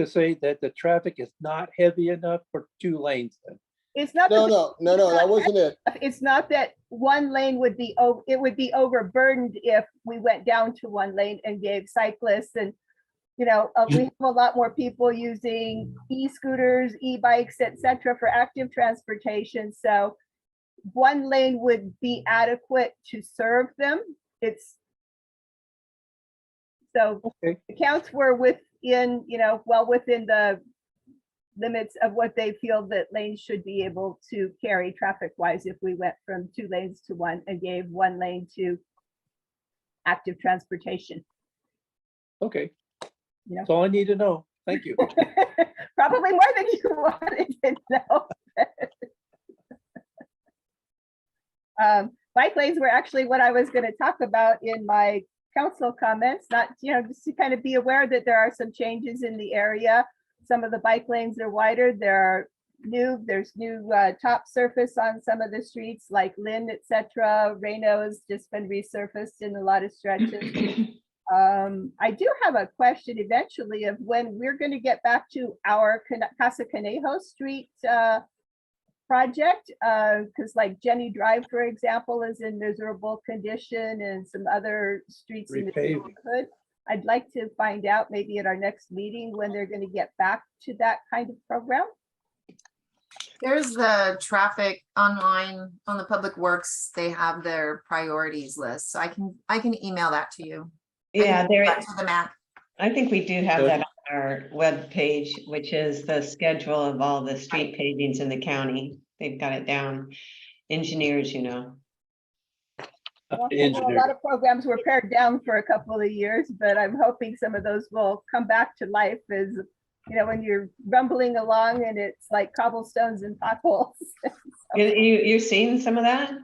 say that the traffic is not heavy enough for 2 lanes then. It's not. No, that wasn't it. It's not that one lane would be, it would be overburdened if we went down to one lane and gave cyclists and, we have a lot more people using e-scooters, e-bikes, etc. for active transportation. So one lane would be adequate to serve them. Okay. The counts were within, well within the limits of what they feel that lanes should be able to carry traffic wise if we went from 2 lanes to 1 and gave 1 lane to active transportation. Okay. That's all I need to know. Thank you. Probably more than you wanted to know. Bike lanes were actually what I was going to talk about in my council comments, not, just to kind of be aware that there are some changes in the area. Some of the bike lanes are wider. There's new top surface on some of the streets like Lynn, etc. Reno has just been resurfaced in a lot of stretches. I do have a question eventually of when we're going to get back to our Casa Conejo Street project, because like Jenny Drive, for example, is in miserable condition and some other streets in the neighborhood. I'd like to find out maybe at our next meeting when they're going to get back to that kind of program. There's the traffic online on the Public Works. They have their priorities list. So I can email that to you. Yeah, there Back to the map. I think we do have that on our web page, which is the schedule of all the street pavings in the county. They've got it down. Engineers, Well, I know a lot of programs were pared down for a couple of years, but I'm hoping some of those will come back to life as, when you're rumbling along and it's like cobblestones and potholes. You're seeing some of that?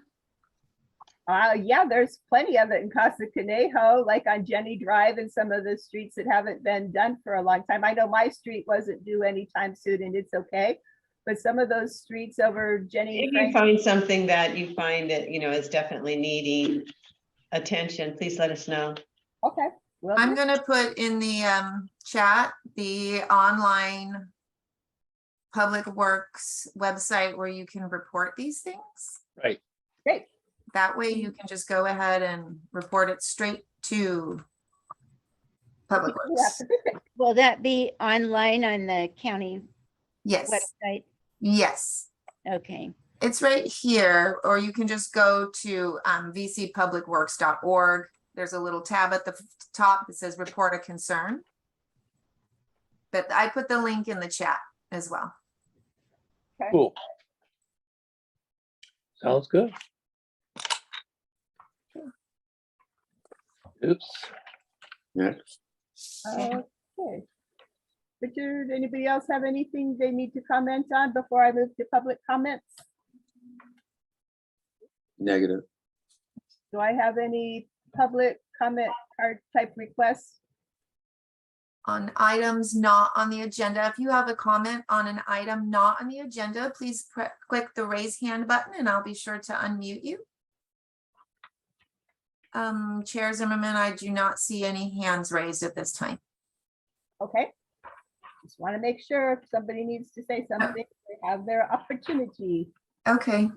Yeah, there's plenty of it in Casa Conejo, like on Jenny Drive and some of the streets that haven't been done for a long time. I know my street wasn't due anytime soon and it's okay. But some of those streets over Jenny. If you find something that you find that, is definitely needing attention, please let us know. Okay. I'm going to put in the chat the online Public Works website where you can report these things. Right. Great. That way you can just go ahead and report it straight to Public Works. Will that be online on the county Yes. website? Yes. Okay. It's right here, or you can just go to vcpublicworks.org. There's a little tab at the top that says report a concern. But I put the link in the chat as well. Okay. Cool. Sounds good. Oops. Next. Okay. Richard, anybody else have anything they need to comment on before I move to public comments? Negative. Do I have any public comment card type requests? On items not on the agenda, if you have a comment on an item not on the agenda, please click the raise hand button and I'll be sure to unmute you. Chair Zimmerman, I do not see any hands raised at this time. Okay. Just want to make sure if somebody needs to say something, they have their opportunity. Okay.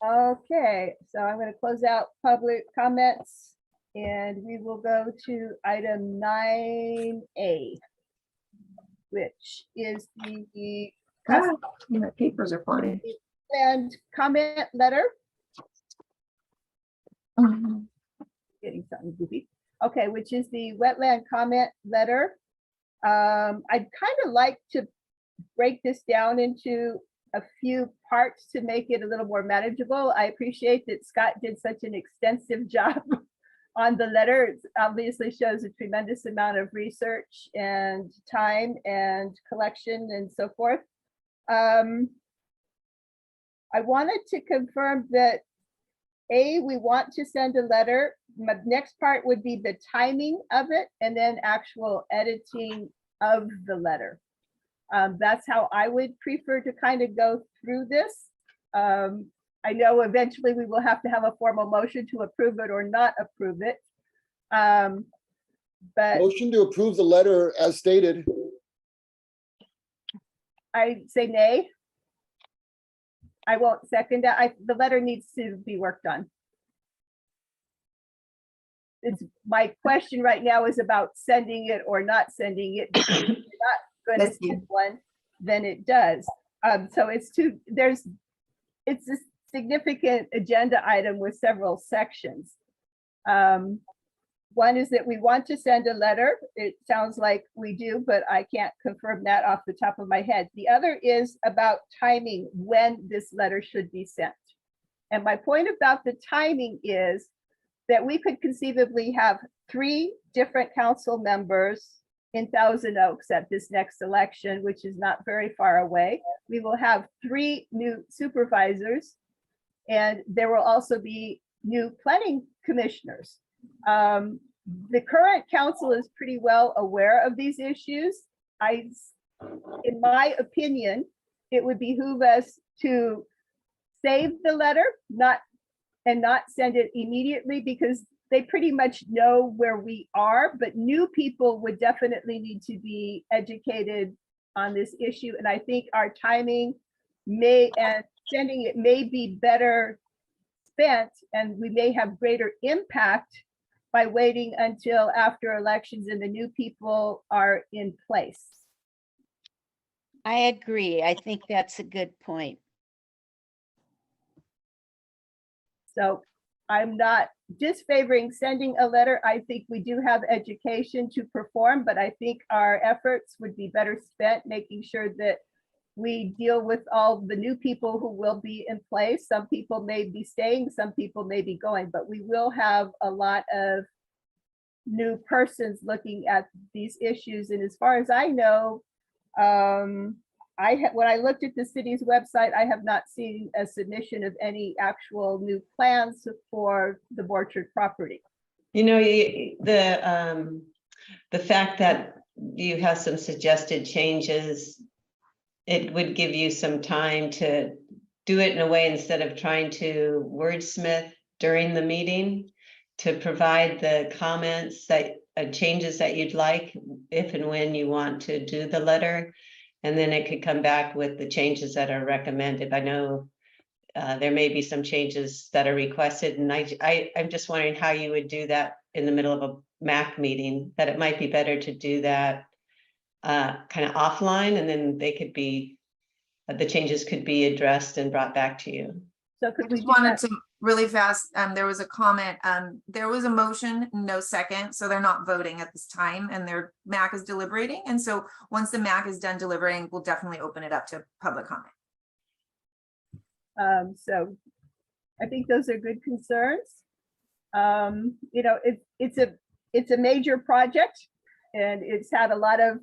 Okay, so I'm going to close out public comments and we will go to item 9A, which is the My papers are flying. and comment letter. Mhm. Getting something goofy. Okay, which is the wetland comment letter. I'd kind of like to break this down into a few parts to make it a little more manageable. I appreciate that Scott did such an extensive job on the letter. It obviously shows a tremendous amount of research and time and collection and so forth. I wanted to confirm that we want to send a letter. My next part would be the timing of it and then actual editing of the letter. That's how I would prefer to kind of go through this. I know eventually we will have to have a formal motion to approve it or not approve it. But Motion to approve the letter as stated. I say nay. I won't second that. The letter needs to be worked on. It's my question right now is about sending it or not sending it. Because if you're not going to send one, then it does. So it's it's a significant agenda item with several sections. One is that we want to send a letter. It sounds like we do, but I can't confirm that off the top of my head. The other is about timing when this letter should be sent. And my point about the timing is that we could conceivably have 3 different council members in Thousand Oaks at this next election, which is not very far away. We will have 3 new supervisors, and there will also be new planning commissioners. The current council is pretty well aware of these issues. In my opinion, it would behoove us to save the letter, not send it immediately, because they pretty much know where we are, but new people would definitely need to be educated on this issue. And I think our timing and sending it may be better spent, and we may have greater impact by waiting until after elections and the new people are in place. I agree. I think that's a good point. So I'm not disfavoring sending a letter. I think we do have education to perform, but I think our efforts would be better spent making sure that we deal with all the new people who will be in place. Some people may be staying, some people may be going, but we will have a lot of new persons looking at these issues. And as far as I know, when I looked at the city's website, I have not seen a submission of any actual new plans for the Borchard property. You know, the fact that you have some suggested changes, it would give you some time to do it in a way instead of trying to wordsmith during the meeting, to provide the comments that changes that you'd like if and when you want to do the letter. And then it could come back with the changes that are recommended. I know there may be some changes that are requested, and I'm just wondering how you would do that in the middle of a MAC meeting, that it might be better to do that kind of offline, and then they could be, the changes could be addressed and brought back to you. So could we Just wanted to really fast, there was a comment, there was a motion, no second, so they're not voting at this time, and their MAC is deliberating. And so once the MAC is done deliberating, we'll definitely open it up to public comment. So I think those are good concerns. You know, it's a it's a major project and it's had a lot of,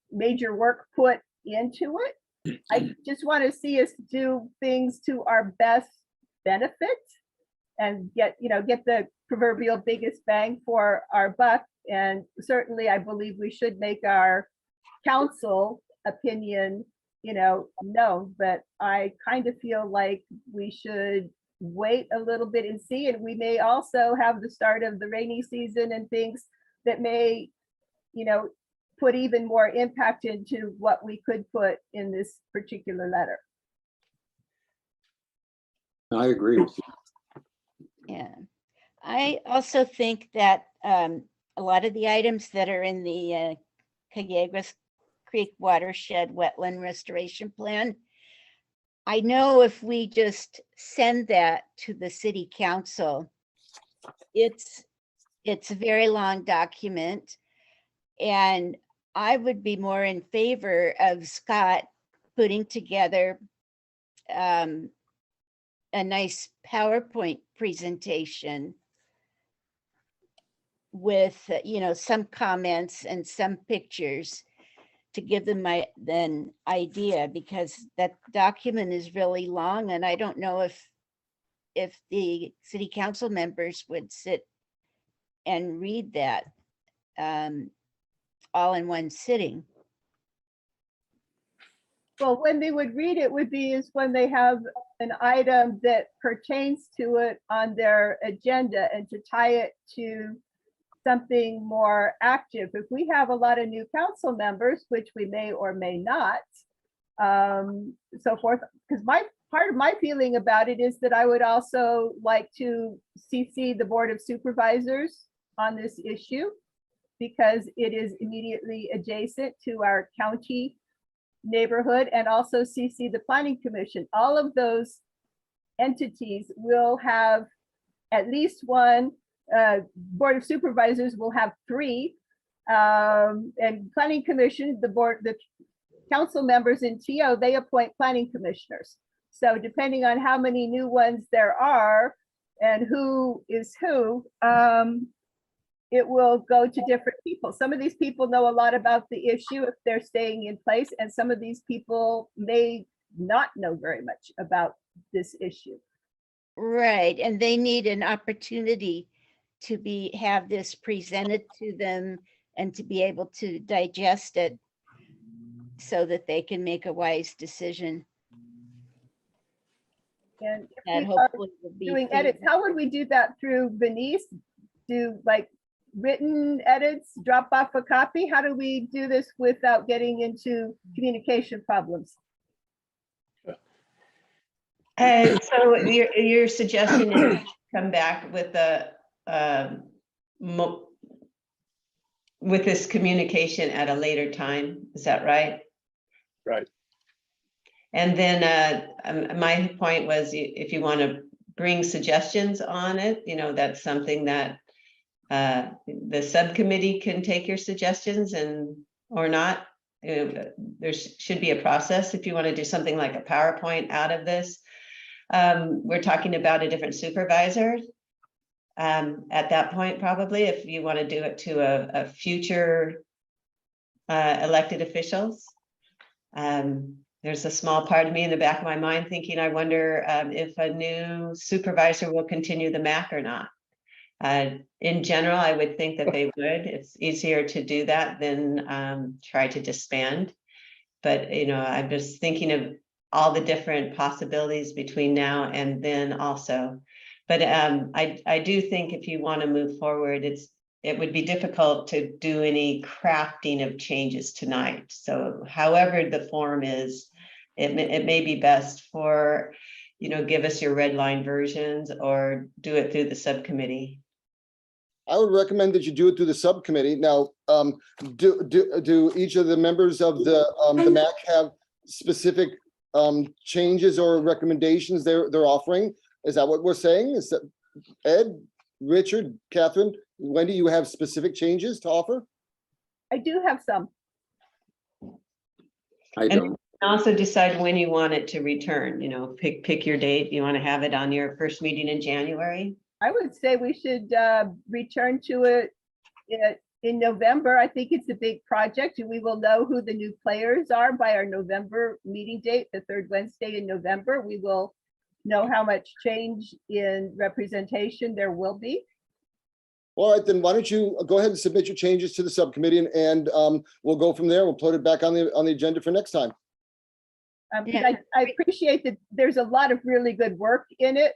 major work put into it. I just want to see us do things to our best benefit and get the proverbial biggest bang for our buck. And certainly I believe we should make our council opinion, known, but I kind of feel like we should wait a little bit and see. And we may also have the start of the rainy season and things that may, put even more impact into what we could put in this particular letter. I agree with you. Yeah. I also think that a lot of the items that are in the Cayagras Creek Watershed Wetland Restoration Plan, I know if we just send that to the city council, it's a very long document. And I would be more in favor of Scott putting together a nice PowerPoint presentation with, some comments and some pictures to give them an idea, because that document is really long and I don't know if the city council members would sit and read that all in one sitting. Well, when they would read it would be is when they have an item that pertains to it on their agenda and to tie it to something more active. If we have a lot of new council members, which we may or may not, so forth, because part of my feeling about it is that I would also like to CC the Board of Supervisors on this issue, because it is immediately adjacent to our county neighborhood, and also CC the Planning Commission. All of those entities will have at least one, Board of Supervisors will have 3, and Planning Commission, the council members in TO, they appoint planning commissioners. So depending on how many new ones there are and who is who, it will go to different people. Some of these people know a lot about the issue if they're staying in place, and some of these people may not know very much about this issue. Right, and they need an opportunity to have this presented to them and to be able to digest it so that they can make a wise decision. And if That we are hopefully will be doing edits, how would we do that through Venice? Do like written edits, drop off a copy? How do we do this without getting into communication problems? So your suggestion is come back with with this communication at a later time, is that right? Right. And then my point was, if you want to bring suggestions on it, that's something that the subcommittee can take your suggestions or not. There should be a process if you want to do something like a PowerPoint out of this. We're talking about a different supervisor at that point, probably, if you want to do it to a future elected officials. There's a small part of me in the back of my mind thinking, I wonder if a new supervisor will continue the MAC or not. In general, I would think that they would. It's easier to do that than try to disband. But, I'm just thinking of all the different possibilities between now and then also. But I do think if you want to move forward, it would be difficult to do any crafting of changes tonight. So however the form is, it may be best for, give us your red line versions or do it through the subcommittee. I would recommend that you do it through the subcommittee. Now, do each of the members of the MAC have specific changes or recommendations they're offering? Is that what we're saying? Is that Ed, Richard, Catherine, Wendy, you have specific changes to offer? I do have some. I don't. Also decide when you want it to return, pick your date. You want to have it on your first meeting in January? I would say we should return to it in November. I think it's a big project, and we will know who the new players are by our November meeting date, the third Wednesday in November. We will know how much change in representation there will be. All right, then why don't you go ahead and submit your changes to the subcommittee, and we'll go from there. We'll put it back on the agenda for next time. I appreciate that there's a lot of really good work in it.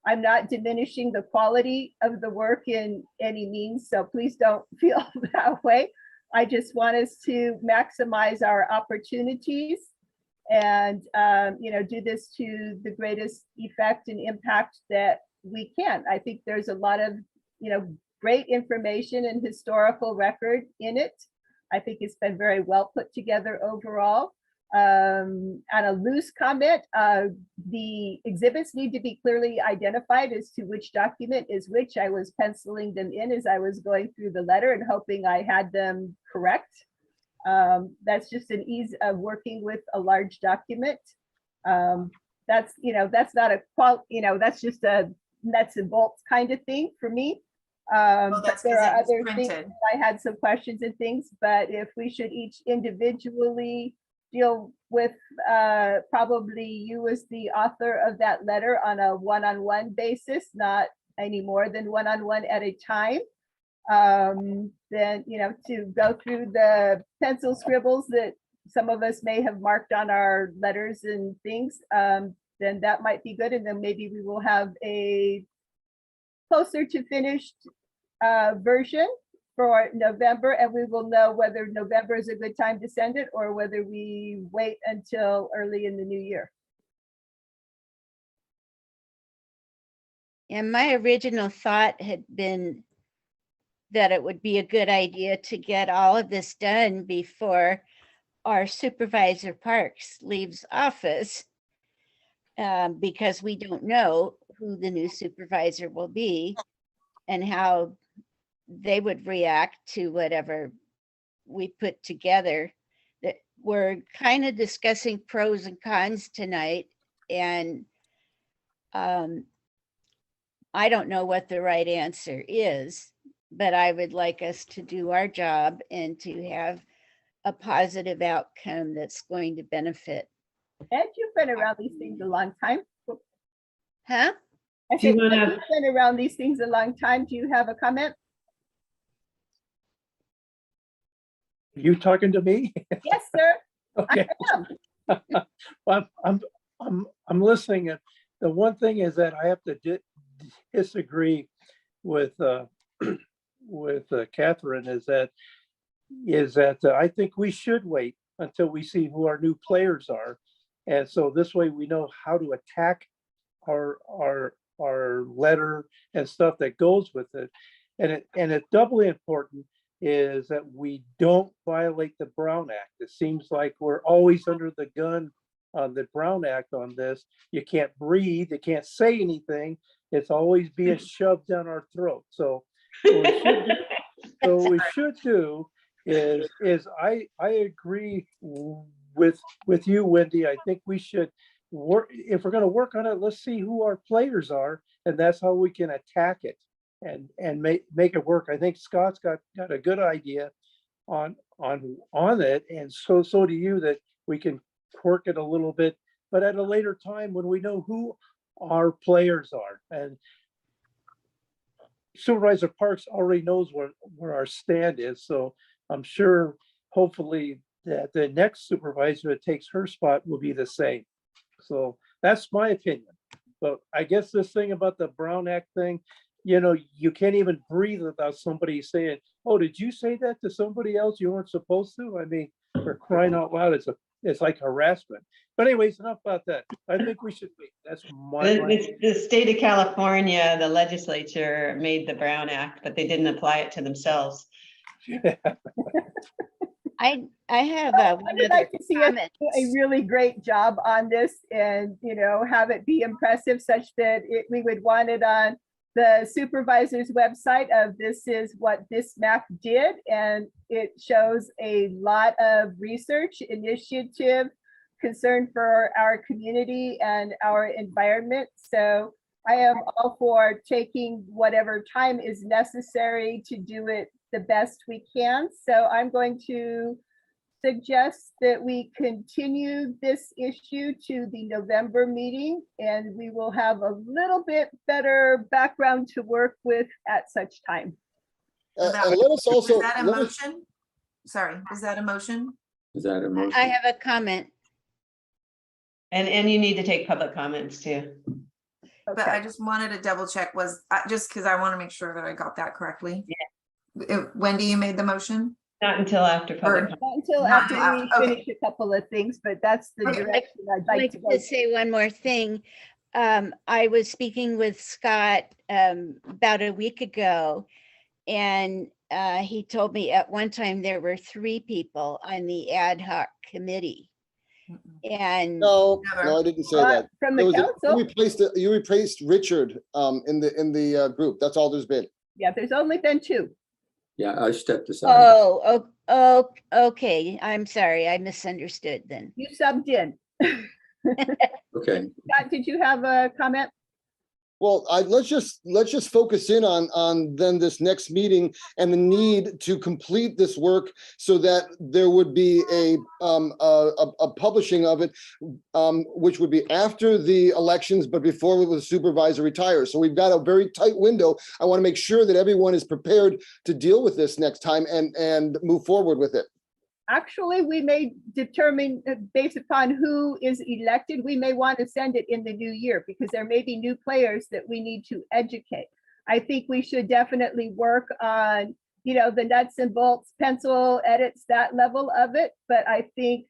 I'm not diminishing the quality of the work in any means, so please don't feel that way. I just want us to maximize our opportunities and do this to the greatest effect and impact that we can. I think there's a lot of great information and historical record in it. I think it's been very well put together overall. On a loose comment, the exhibits need to be clearly identified as to which document is which. I was penciling them in as I was going through the letter and hoping I had them correct. That's just an ease of working with a large document. That's not a that's just a nuts and bolts kind of thing for me. That's There are 'cause it other was things. printed. I had some questions and things, but if we should each individually deal with probably you as the author of that letter on a one-on-one basis, not any more than one-on-one at a time, then to go through the pencil scribbles that some of us may have marked on our letters and things, then that might be good, and then maybe we will have a closer to finished version for November, and we will know whether November is a good time to send it or whether we wait until early in the new year. And my original thought had been that it would be a good idea to get all of this done before our supervisor Parks leaves office, because we don't know who the new supervisor will be and how they would react to whatever we put together. That we're kind of discussing pros and cons tonight, and I don't know what the right answer is, but I would like us to do our job and to have a positive outcome that's going to benefit. Ed, you've been around these things a long time. Huh? I Do you said, wanna- Ed, you've been around these things a long time. Do you have a comment? You talking to me? Yes, sir. Okay. I am. Well, I'm listening. And the one thing is that I have to disagree with Catherine is that I think we should wait until we see who our new players are. And so this way we know how to attack our letter and stuff that goes with it. And it's doubly important is that we don't violate the Brown Act. It seems like we're always under the gun on the Brown Act on this. You can't breathe, you can't say anything. It's always being shoved down our throat. So what we should do is I agree with you, Wendy. I think we should work, if we're going to work on it, let's see who our players are, and that's how we can attack it and make it work. I think Scott's got a good idea on it, and so do you, that we can quirk it a little bit, but at a later time when we know who our players are. And Supervisor Parks already knows where our stand is, so I'm sure hopefully that the next supervisor that takes her spot will be the same. So that's my opinion. But I guess this thing about the Brown Act thing, you can't even breathe without somebody saying, "Oh, did you say that to somebody else you weren't supposed to?" I mean, for crying out loud, it's like harassment. But anyways, enough about that. I think we should wait. That's my. The state of California, the legislature made the Brown Act, but they didn't apply it to themselves. I have I one would other like to see us comment. do a really great job on this and, have it be impressive such that we would want it on the supervisor's website of this is what this map did. And it shows a lot of research, initiative, concern for our community and our environment. So I am all for taking whatever time is necessary to do it the best we can. So I'm going to suggest that we continue this issue to the November meeting, and we will have a little bit better background to work with at such time. And let us also, Is that a let us- motion? Sorry, is that a motion? Is that a motion? I have a comment. And you need to take public comments too. But I Okay, just wanted to double check just because I want to make sure that I got that correctly. Wendy, you made the motion? Not until after public. Or- comment. not until Not after till we after, okay. finish a couple of things, but that's the Okay. direction I'd I'd like like to go. to say one more thing. I was speaking with Scott about a week ago, and he told me at one time there were 3 people on the ad hoc committee. And no, Never. no, I didn't say Not that. from There the was council. you replaced Richard in the group. That's all there's been. Yeah, there's only been 2. Yeah, I stepped aside. oh, okay. I'm sorry. I misunderstood then. You subbed in. Okay, Scott, did you have a comment? Well, let's just focus in on then this next meeting and the need to complete this work so that there would be a publishing of it, which would be after the elections, but before the supervisor retires. So we've got a very tight window. I want to make sure that everyone is prepared to deal with this next time and move forward with it. Actually, we may determine based upon who is elected, we may want to send it in the new year because there may be new players that we need to educate. I think we should definitely work on, the nuts and bolts, pencil edits, that level of it. But I think,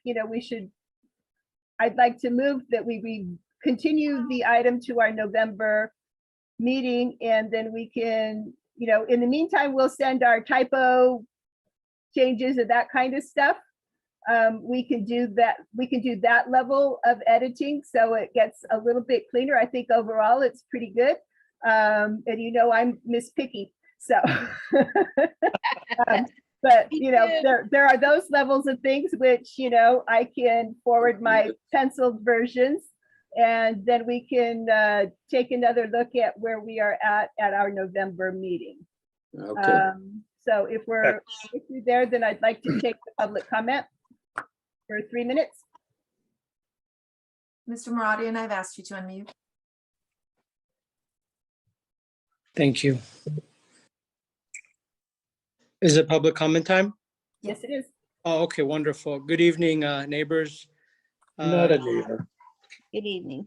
I'd like to move that we continue the item to our November meeting, and then we can, in the meantime, we'll send our typo changes and that kind of stuff. We can do that level of editing so it gets a little bit cleaner. I think overall it's pretty good. And I'm Miss Picky, so but Me too. there are those levels of things which I can forward my penciled versions, and then we can take another look at where we are at our November meeting. okay. So if we're there, then I'd like to take the public comment for 3 minutes. Mr. Maradian, I've asked you to unmute. Thank you. Is it public comment time? Yes, it is. Oh, okay, wonderful. Good evening, neighbors. Not a neighbor. Good evening.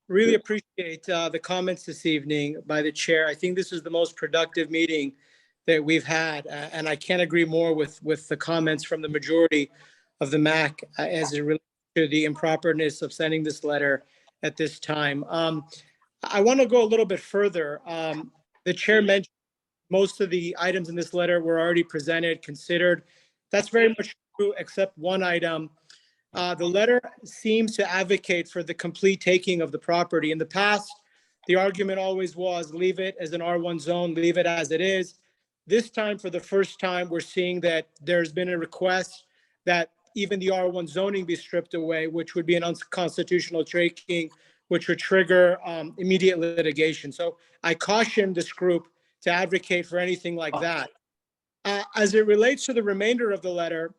Really appreciate the comments this evening by the chair. I think this is the most productive meeting that we've had, and I can't agree more with the comments from the majority of the MAC as it relates to the improperness of sending this letter at this time. I want to go a little bit further. The chair mentioned most of the items in this letter were already presented, considered. That's very much true, except one item. The letter seems to advocate for the complete taking of the property. In the past, the argument always was leave it as an R1 zone, leave it as it is. This time, for the first time, we're seeing that there's been a request that even the R1 zoning be stripped away, which would be an unconstitutional taking, which would trigger immediate litigation. So I caution this group to advocate for anything like that. As it relates to the remainder of the letter,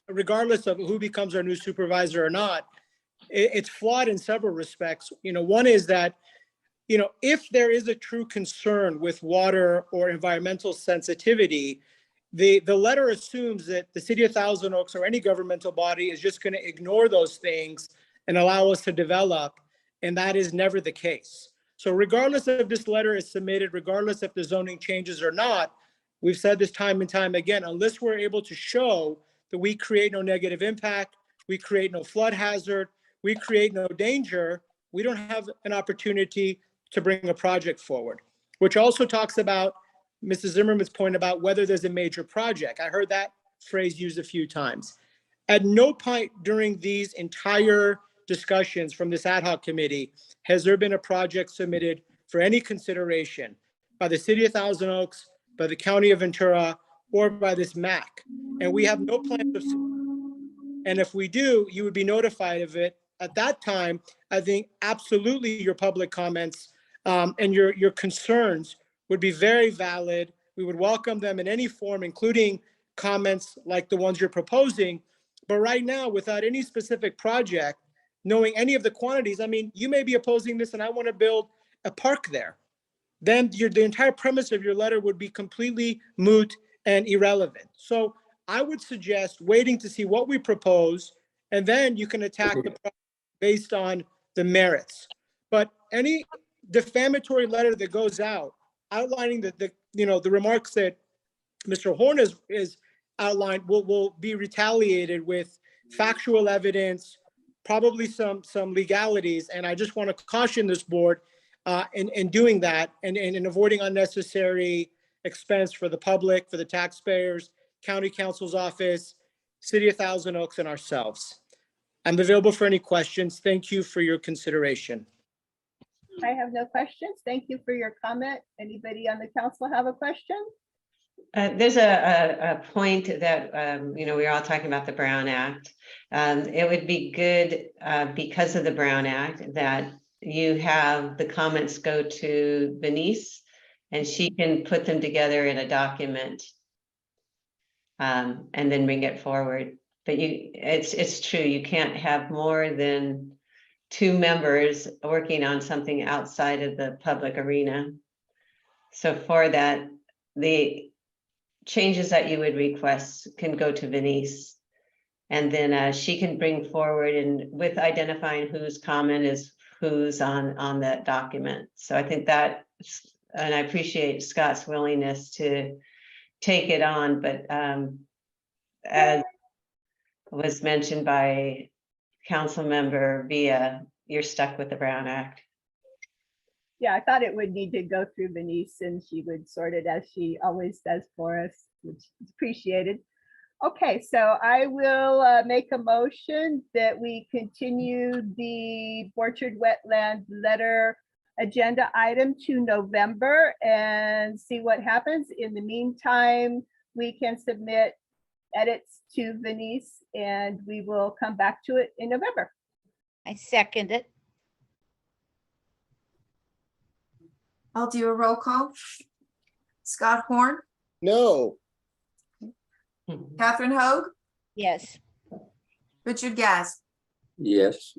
regardless of who becomes our new supervisor or not, it's flawed in several respects. One is that, if there is a true concern with water or environmental sensitivity, the letter assumes that the city of Thousand Oaks or any governmental body is just going to ignore those things and allow us to develop. And that is never the case. So regardless if this letter is submitted, regardless if the zoning changes or not, we've said this time and time again, unless we're able to show that we create no negative impact, we create no flood hazard, we create no danger, we don't have an opportunity to bring a project forward, which also talks about Mrs. Zimmerman's point about whether there's a major project. I heard that phrase used a few times. At no point during these entire discussions from this ad hoc committee has there been a project submitted for any consideration by the city of Thousand Oaks, by the county of Ventura, or by this MAC. And we have no plans of, and if we do, you would be notified of it at that time, I think absolutely your public comments and your concerns would be very valid. We would welcome them in any form, including comments like the ones you're proposing. But right now, without any specific project, knowing any of the quantities, I mean, you may be opposing this and I want to build a park there. Then the entire premise of your letter would be completely moot and irrelevant. So I would suggest waiting to see what we propose, and then you can attack the project based on the merits. But any defamatory letter that goes out outlining the remarks that Mr. Horn is outlined will be retaliated with factual evidence, probably some legalities. And I just want to caution this board in doing that and in avoiding unnecessary expense for the public, for the taxpayers, county council's office, city of Thousand Oaks, and ourselves. I'm available for any questions. Thank you for your consideration. I have no questions. Thank you for your comment. Anybody on the council have a question? There's a point that, we were all talking about the Brown Act. It would be good because of the Brown Act that you have the comments go to Denise and she can put them together in a document and then bring it forward. But it's true, you can't have more than 2 members working on something outside of the public arena. So for that, the changes that you would request can go to Denise. And then she can bring forward and with identifying whose comment is who's on that document. So I think that, and I appreciate Scott's willingness to take it on, but as was mentioned by Council Member Villa, you're stuck with the Brown Act. Yeah, I thought it would need to go through Denise and she would sort it as she always does for us, which is appreciated. Okay, so I will make a motion that we continue the Orchard Wetland letter agenda item to November and see what happens. In the meantime, we can submit edits to Denise and we will come back to it in November. I second it. I'll do a roll call. Scott Horn, No. Catherine Hoag, Yes. Richard Gaz, Yes.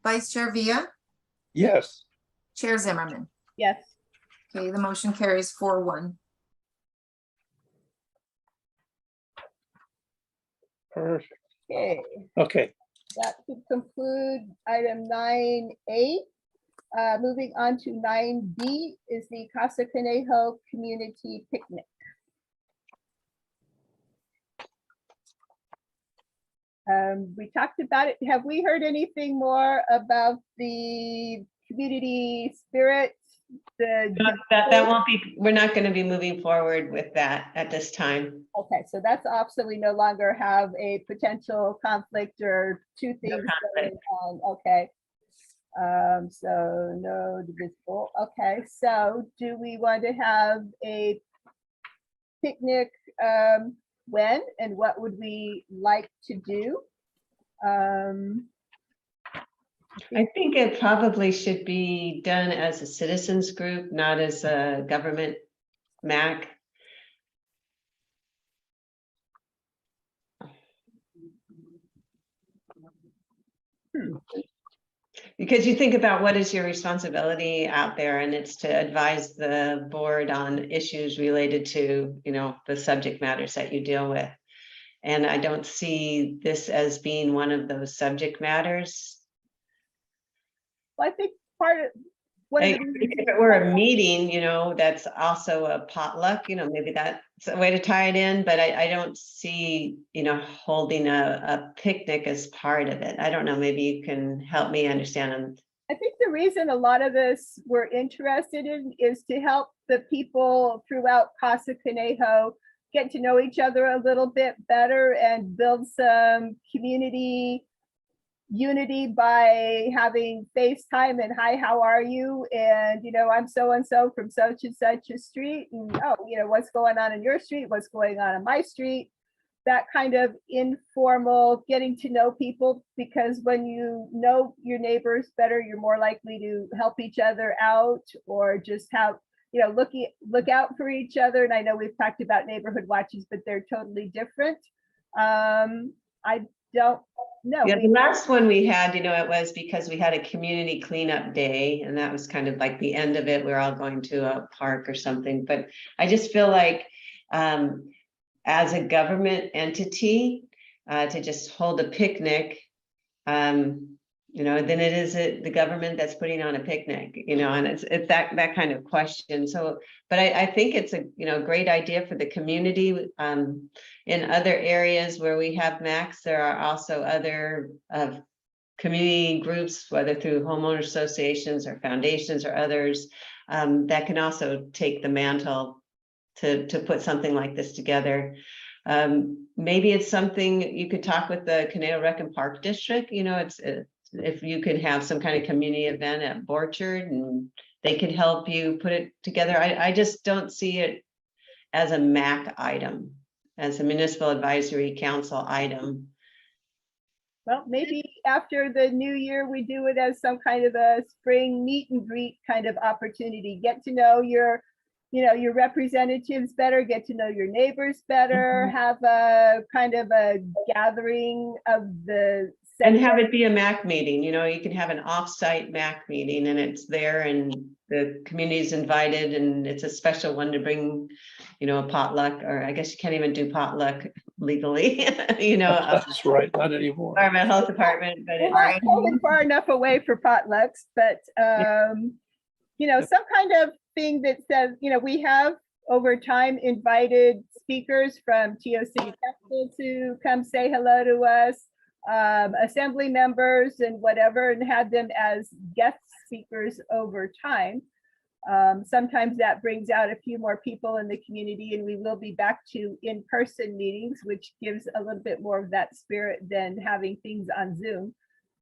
Vice Chair Villa, Yes. Chair Zimmerman. Yes. Okay, the motion carries 4-1. Perfect. Okay, Okay. that could conclude item 9A. Moving on to 9B is the Casa Conejo Community Picnic. We talked about it. Have we heard anything more about the community spirit? That won't be, we're not going to be moving forward with that at this time. Okay, so that's off, so we no longer have a potential conflict or two things going on. Okay. So no divisible. Okay, so do we want to have a picnic when and what would we like to do? I think it probably should be done as a citizens group, not as a government MAC. Because you think about what is your responsibility out there, and it's to advise the board on issues related to, the subject matters that you deal with. And I don't see this as being one of those subject matters. Well, I think part of what If it were a meeting, that's also a potluck, maybe that's a way to tie it in, but I don't see, holding a picnic as part of it. I don't know, maybe you can help me understand. I think the reason a lot of us were interested in is to help the people throughout Casa Conejo get to know each other a little bit better and build some community unity by having FaceTime and hi, how are you? And, I'm so-and-so from such and such a street. And, what's going on in your street? What's going on in my street? that kind of informal getting to know people, because when you know your neighbors better, you're more likely to help each other out or just have, you know, look out for each other. And I know we've talked about neighborhood watches, but they're totally different. I don't know. Yeah, the last one we had, you know, it was because we had a community cleanup day, and that was kind of like the end of it. We were all going to a park or something, but I just feel like as a government entity, to just hold a picnic, you know, then it is the government that's putting on a picnic, you know, and it's that kind of question. So, but I think it's a, you know, great idea for the community. In other areas where we have MACs, there are also other community groups, whether through homeowner associations or foundations or others, that can also take the mantle to put something like this together. Maybe it's something you could talk with the Conejo Rec and Park District, you know, if you could have some kind of community event at Borchard and they could help you put it together. I just don't see it as a MAC item, as a Municipal Advisory Council item. Well, maybe after the new year, we do it as some kind of a spring meet and greet kind of opportunity. Get to know your, you know, your representatives better, get to know your neighbors better, have a kind of a gathering of the. And have it be a MAC meeting, you know, you can have an off-site MAC meeting and it's there and the community's invited and it's a special one to bring, you know, a potluck, or I guess you can't even do potluck legally, you know. That's right, not anymore. Environmental Health Department, but We're not going far enough away for potlucks, but, you know, some kind of thing that says, you know, we have over time invited speakers from TO City Council to come say hello to us. Assembly members and whatever, and had them as guest speakers over time. Sometimes that brings out a few more people in the community, and we will be back to in-person meetings, which gives a little bit more of that spirit than having things on Zoom.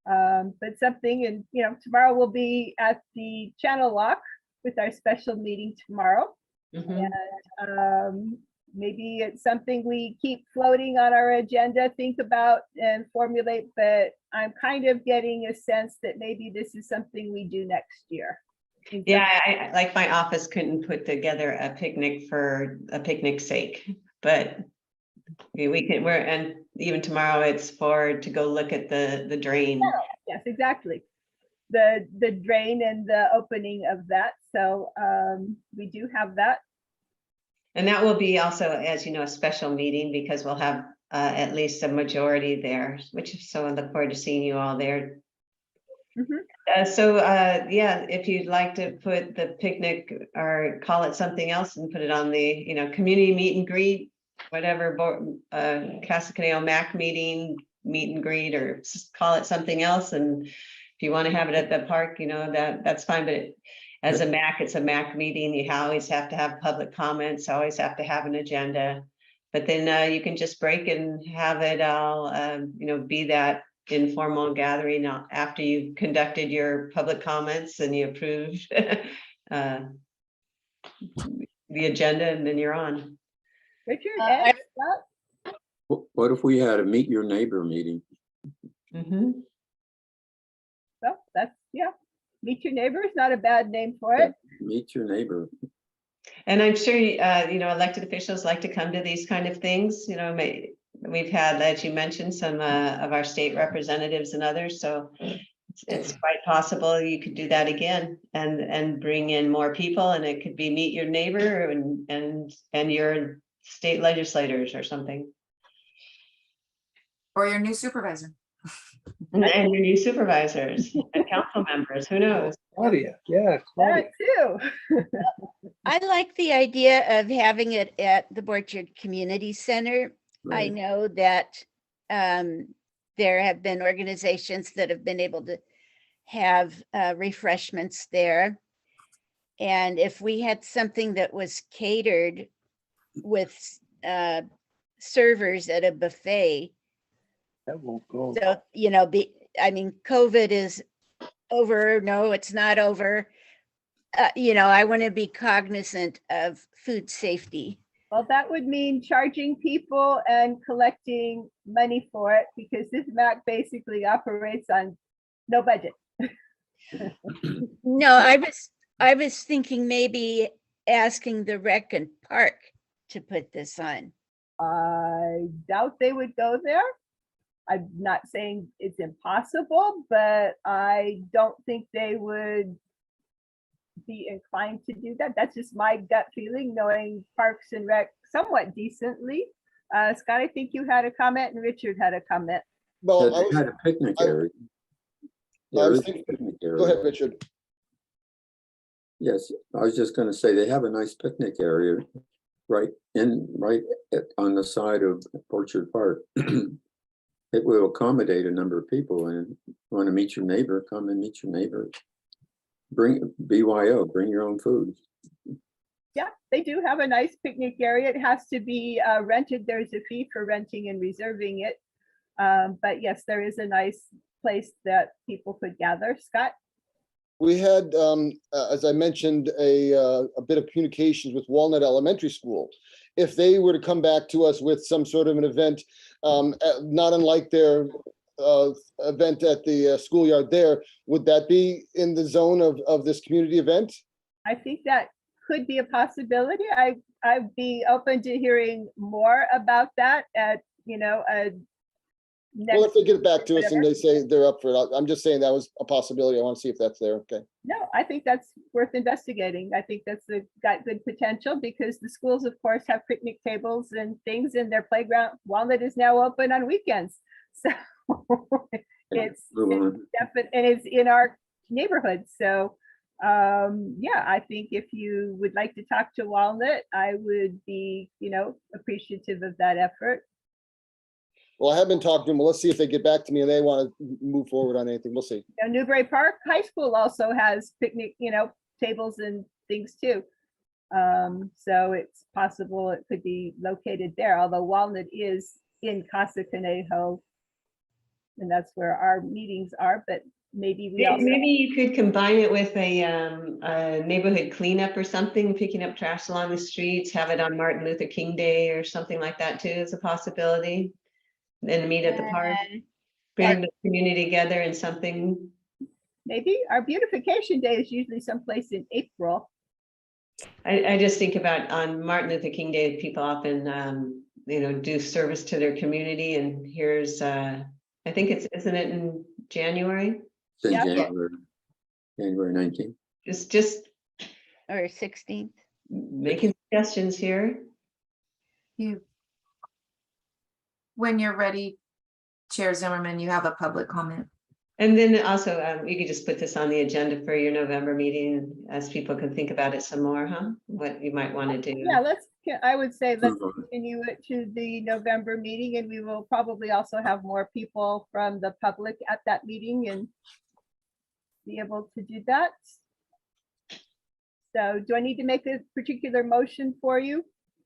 But something, and you know, tomorrow we'll be at the Channel Lock with our special meeting tomorrow. And maybe it's something we keep floating on our agenda, think about and formulate, but I'm kind of getting a sense that maybe this is something we do next year. Yeah, I like my office couldn't put together a picnic for a picnic's sake, but we can, and even tomorrow it's to go look at the drain. Yes, exactly. The drain and the opening of that. So we do have that. And that will be also, as you know, a special meeting because we'll have at least a majority there, so I look forward to seeing you all there. Yeah, if you'd like to put the picnic or call it something else and put it on the, you know, community meet and greet, whatever, Casa Conejo MAC meeting, meet and greet, or call it something else. And if you want to have it at the park, you know, that's fine. But as a MAC, it's a MAC meeting. You always have to have public comments, always have to have an agenda. But then you can just break and have it all, you know, be that informal gathering after you've conducted your public comments and you approved the agenda, and then you're on. Richard, What if we had a meet your neighbor meeting? well, that's, yeah. Meet your neighbor is not a bad name for it. Meet your neighbor. And I'm sure, you know, elected officials like to come to these kind of things, you know, we've had, as you mentioned, some of our state representatives and others, so it's quite possible you could do that again and bring in more people, and it could be meet your neighbor and your state legislators or something. Or your new supervisor. And your new supervisors and council members, who knows? Claudia, yeah, Claudia. That too. I like the idea of having it at the Borchard Community Center. I Right. know that there have been organizations that have been able to have refreshments there. And if we had something that was catered with servers at a buffet, That won't go. so, you know, I mean, COVID is over. No, it's not over. You know, I want to be cognizant of food safety. Well, that would mean charging people and collecting money for it because this MAC basically operates on no budget. No, I was thinking maybe asking the rec and park to put this on. I doubt they would go there. I'm not saying it's impossible, but I don't think they would be inclined to do that. That's just my gut feeling, knowing Parks and Rec somewhat decently. Scott, I think you had a comment and Richard had a comment. Well, Yeah, they had a picnic I- area. I There was is a thinking- picnic go area. ahead, Richard. Yes, I was just gonna say, they have a nice picnic area right on the side of Orchard Park. It will accommodate a number of people, and want to meet your neighbor, come and meet your neighbor. Bring BYO, bring your own food. Yeah, they do have a nice picnic area. It has to be rented. There's a fee for renting and reserving it. But yes, there is a nice place that people could gather. Scott? We had, as I mentioned, a bit of communications with Walnut Elementary School. If they were to come back to us with some sort of an event, not unlike their event at the schoolyard there, would that be in the zone of this community event? I think that could be a possibility. I'd be open to hearing more about that at, a Well, if they get back to us and whatever. they say they're up for it, I'm just saying that was a possibility. I want to see if that's there. Okay. No, I think that's worth investigating. I think that's got good potential because the schools, of course, have picnic tables and things in their playground. Walnut is now open on weekends. So it's Move on. definitely, and it's in our neighborhood. So yeah, I think if you would like to talk to Walnut, I would be, appreciative of that effort. Well, I have been talking to them. Well, let's see if they get back to me and they want to move forward on anything. We'll see. Newbury Park High School also has picnic, tables and things too. So it's possible it could be located there, although Walnut is in Casa Conejo. And that's where our meetings are, but maybe we also, Maybe you could combine it with a neighborhood cleanup or something, picking up trash along the streets, have it on Martin Luther King Day or something like that too, is a possibility. Then meet at the park, bring the community together in something. maybe our beautification day is usually someplace in April. I just think about on Martin Luther King Day, people often, do service to their community, and here's, I think isn't it in January? It's in Yeah. January 19th. Just Or 16th. making suggestions here. When you're ready, Chair Zimmerman, you have a public comment. And then also, you could just put this on the agenda for your November meeting, as people can think about it some more, huh? What you might want to do. Yeah, I would say let's Move on. continue it to the November meeting, and we will probably also have more people from the public at that meeting and be able to do that. So do I need to make a particular motion for you?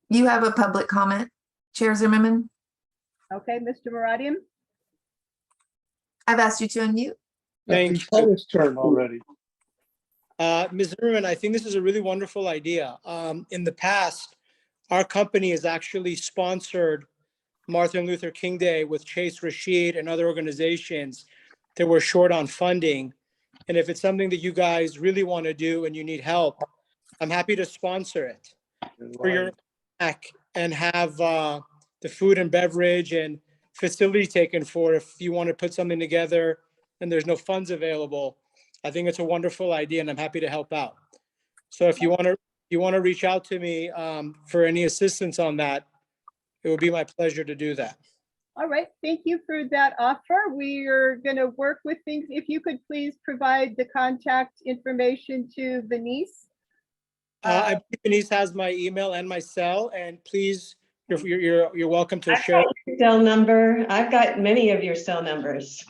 You have a public comment, Chair Zimmerman. Okay, Mr. Maradian? I've asked you to unmute. Thank It's his turn already. Ms. Zimmerman, I think this is a really wonderful idea. In the past, our company has actually sponsored Martin Luther King Day with Chase Rashid and other organizations that were short on funding. And if it's something that you guys really want to do and you need help, I'm happy to sponsor it for your back and have the food and beverage and facility taken for if you want to put something together and there's no funds available. I think it's a wonderful idea and I'm happy to help out. So if you want to reach out to me for any assistance on that, it would be my pleasure to do that. All right, thank you for that offer. We are going to work with things. If you could please provide the contact information to Venice. I believe Denise has my email and my cell, and please, you're welcome to share. Cell number. I've got many of your cell numbers.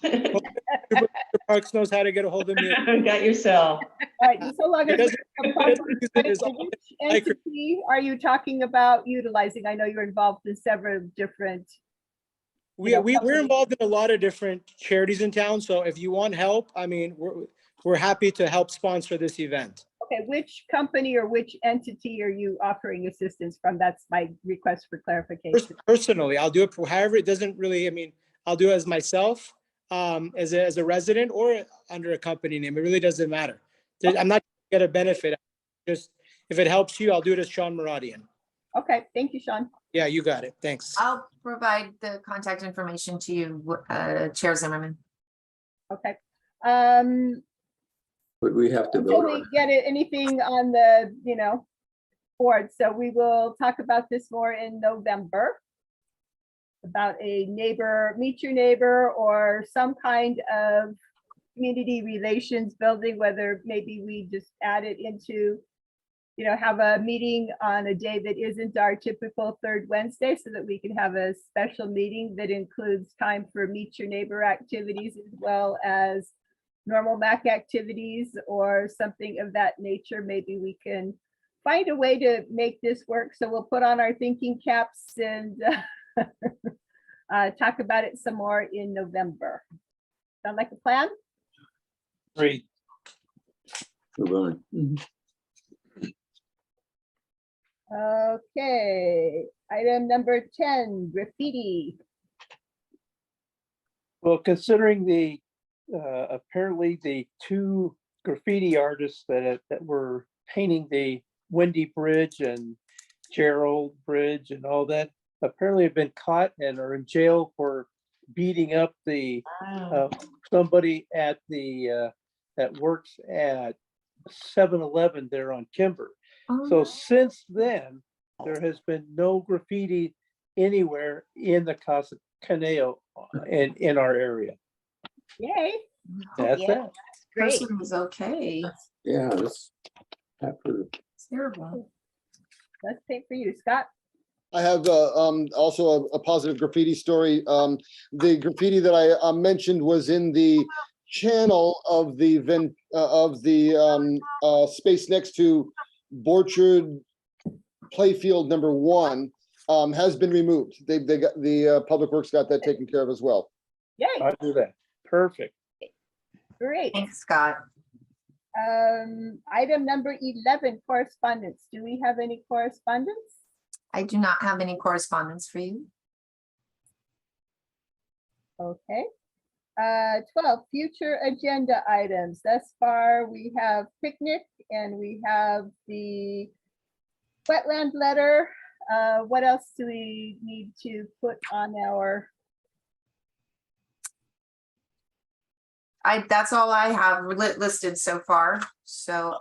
Parks knows how to get a hold of me. I've got your cell. All right, so long It as doesn't- we it have doesn't use it as which like- entity are you talking about utilizing? I know you're involved in several different. We're involved in a lot of different charities in town, so if you want help, I mean, we're happy to help sponsor this event. Okay, which company or which entity are you offering assistance from? That's my request for clarification. Personally, I'll do it, however, it doesn't really, I mean, I'll do it as myself, as a resident or under a company name. It really doesn't matter. I'm not gonna get a benefit. Just, if it helps you, I'll do it as Sean Maradian. Okay, thank you, Sean. Yeah, you got it. Thanks. I'll provide the contact information to you, Chair Zimmerman. Okay. Would we have to Until vote we on it? get anything on the, board, so we will talk about this more in November. About a neighbor, meet your neighbor, or some kind of community relations building, whether maybe we just add it into, have a meeting on a day that isn't our typical third Wednesday, so that we can have a special meeting that includes time for meet your neighbor activities as well as normal MAC activities or something of that nature. Maybe we can find a way to make this work. So we'll put on our thinking caps and talk about it some more in November. Sound like a plan? Great. Move on. Okay, item number 10, graffiti. Well, considering the, apparently the two graffiti artists that were painting the Windy Bridge and Gerald Bridge and all that, apparently have been caught and are in jail for beating up the, somebody at the, that works at 7-Eleven there on Kimber. So since then, there has been no graffiti anywhere in the Casa Conejo in our area. Yay. That's Yeah. it. Great. Person was okay. Yeah, that's after. It's terrible. Let's take for you, Scott. I have also a positive graffiti story. The graffiti that I mentioned was in the channel of the space next to Borchard Playfield number 1 has been removed. They got the Public Works got that taken care of as well. Yay, I do that. Perfect. great. Thanks, Scott. Item number 11, correspondence. Do we have any correspondence? I do not have any correspondence for you. Okay. 12, future agenda items. Thus far, we have picnic and we have the wetland letter. What else do we need to put on our? That's all I have listed so far. So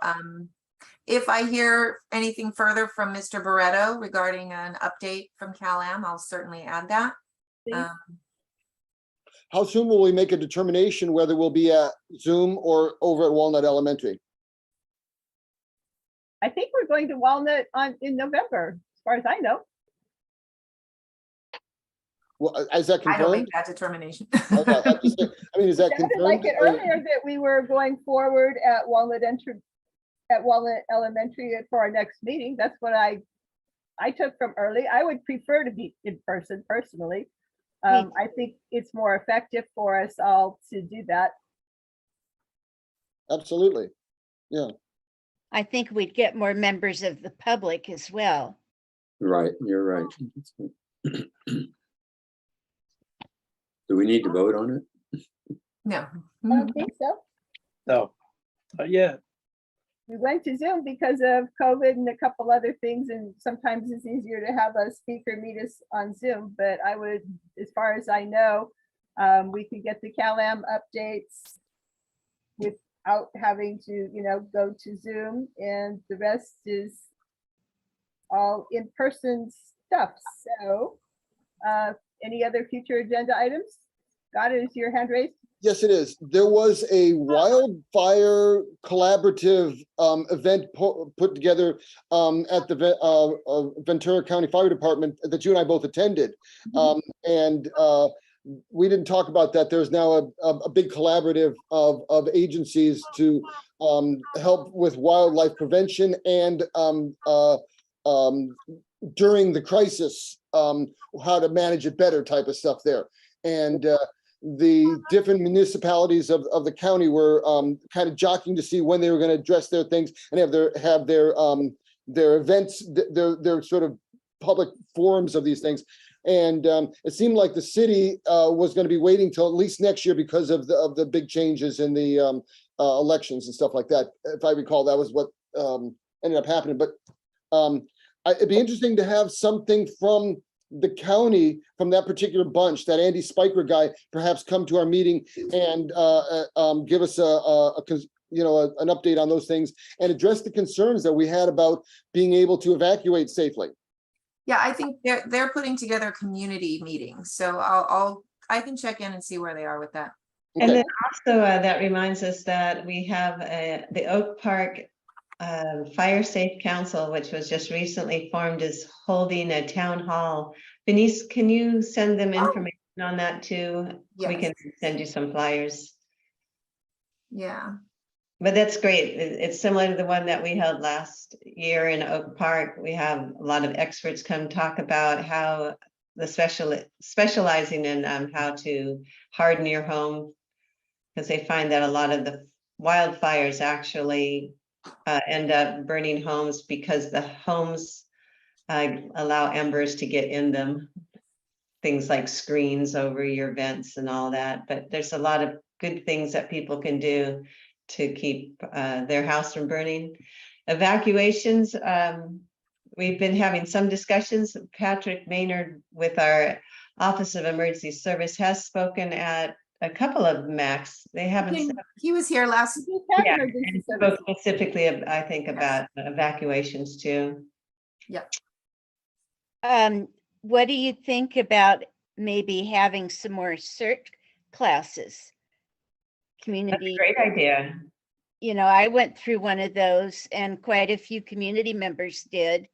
if I hear anything further from Mr. Barretto regarding an update from Cal-Am, I'll certainly add that. Please. How soon will we make a determination whether we'll be at Zoom or over at Walnut Elementary? I think we're going to Walnut in November, as far as I know. Well, is that I don't make confirmed? that determination. Okay, I mean, is that Sounded like confirmed? it earlier that we were going forward at Walnut Elementary for our next meeting. That's what I took from early. I would prefer to be in person personally. I think it's more effective for us all to do that. Absolutely. Yeah. I think we'd get more members of the public as well. Right, you're right. Do we need to vote on it? No. I don't think so. No, yeah, We went to Zoom because of COVID and a couple other things, and sometimes it's easier to have a speaker meet us on Zoom, but I would, as far as I know, we could get the Cal-Am updates without having to, go to Zoom, and the rest is all in-person stuff. So any other future agenda items? Scott, is your hand raised? Yes, it is. There was a wildfire collaborative event put together at the Ventura County Fire Department that you and I both attended. And we didn't talk about that. There's now a big collaborative of agencies to help with wildlife prevention and during the crisis, how to manage it better type of stuff there. And the different municipalities of the county were kind of jockeying to see when they were going to address their things and have their events, their sort of public forums of these things. And it seemed like the city was going to be waiting till at least next year because of the big changes in the elections and stuff like that. If I recall, that was what ended up happening. But it'd be interesting to have something from the county, from that particular bunch, that Andy Spiker guy, perhaps come to our meeting and give us an update on those things and address the concerns that we had about being able to evacuate safely. Yeah, I think they're putting together community meetings, so I can check in and see where they are with that. And Okay. then also that reminds us that we have the Oak Park Fire Safe Council, which was just recently formed, is holding a town hall. Denise, can you send them information on that too? We Yes. can send you some flyers. Yeah. But that's great. It's similar to the one that we held last year in Oak Park. We have a lot of experts come talk about how the specializing in how to harden your home, because they find that a lot of the wildfires actually end up burning homes because the homes allow embers to get in them. Things like screens over your vents and all that. But there's a lot of good things that people can do to keep their house from burning. Evacuations, we've been having some discussions. Patrick Maynard with our Office of Emergency Service has spoken at a couple of MACs. They haven't. He was here last. Yeah, and spoke specifically, I think, about evacuations too. Yeah. What do you think about maybe having some more CERT classes? Community. That's a great idea. You know, I went through one of those and quite a few community members did.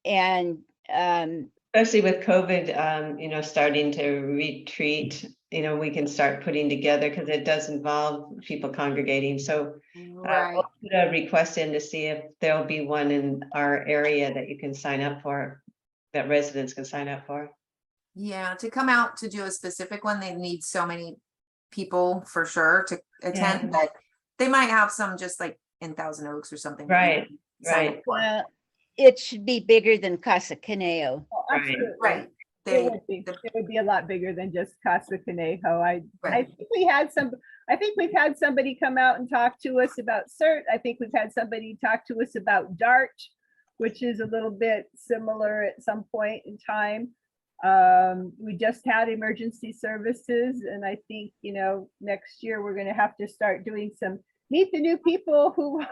And especially with COVID, starting to retreat, we can start putting together, because it does involve people congregating. So Right. we'll put a request in to see if there'll be one in our area that you can sign up for, that residents can sign up for. Yeah, to come out to do a specific one, they need so many people for sure to attend, but they might have some just like in Thousand Oaks or something. Right, right. Well, it should be bigger than Casa Conejo. Oh, absolutely. Right. It would be a lot bigger than just Casa Conejo. I think we've had somebody come out and talk to us about CERT. I think we've had somebody talk to us about DART, which is a little bit similar at some point in time. We just had emergency services, and I think, next year we're going to have to start doing some meet the new people who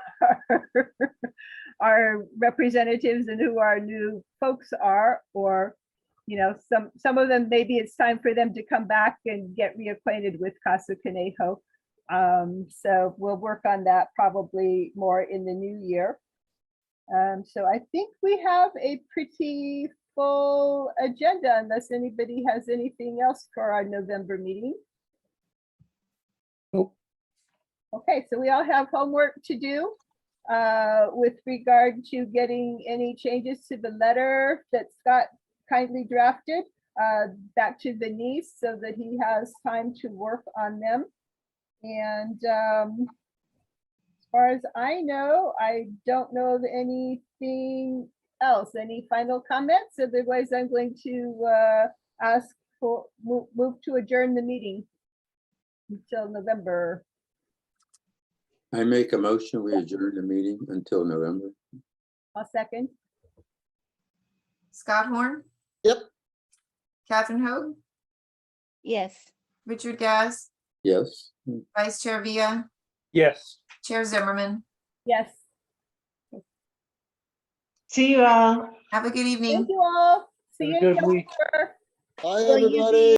are representatives and who our new folks are, or some of them, maybe it's time for them to come back and get reacquainted with Casa Conejo. So we'll work on that probably more in the new year. So I think we have a pretty full agenda, unless anybody has anything else for our November meeting. Nope. Okay, so we all have homework to do with regard to getting any changes to the letter that Scott kindly drafted back to Denise so that he has time to work on them. And as far as I know, I don't know of anything else. Any final comments? Otherwise, I'm going to ask for move to adjourn the meeting until November. I make a motion, we adjourn the meeting until November. I'll second. Scott Horn. Yep. Catherine Hogue. Yes. Richard Gaz. Yes. Vice Chair Villa. Yes. Chair Zimmerman. Yes. See you all. Have a good evening. Thank you all. See Have a you in good week. November. Bye, everybody.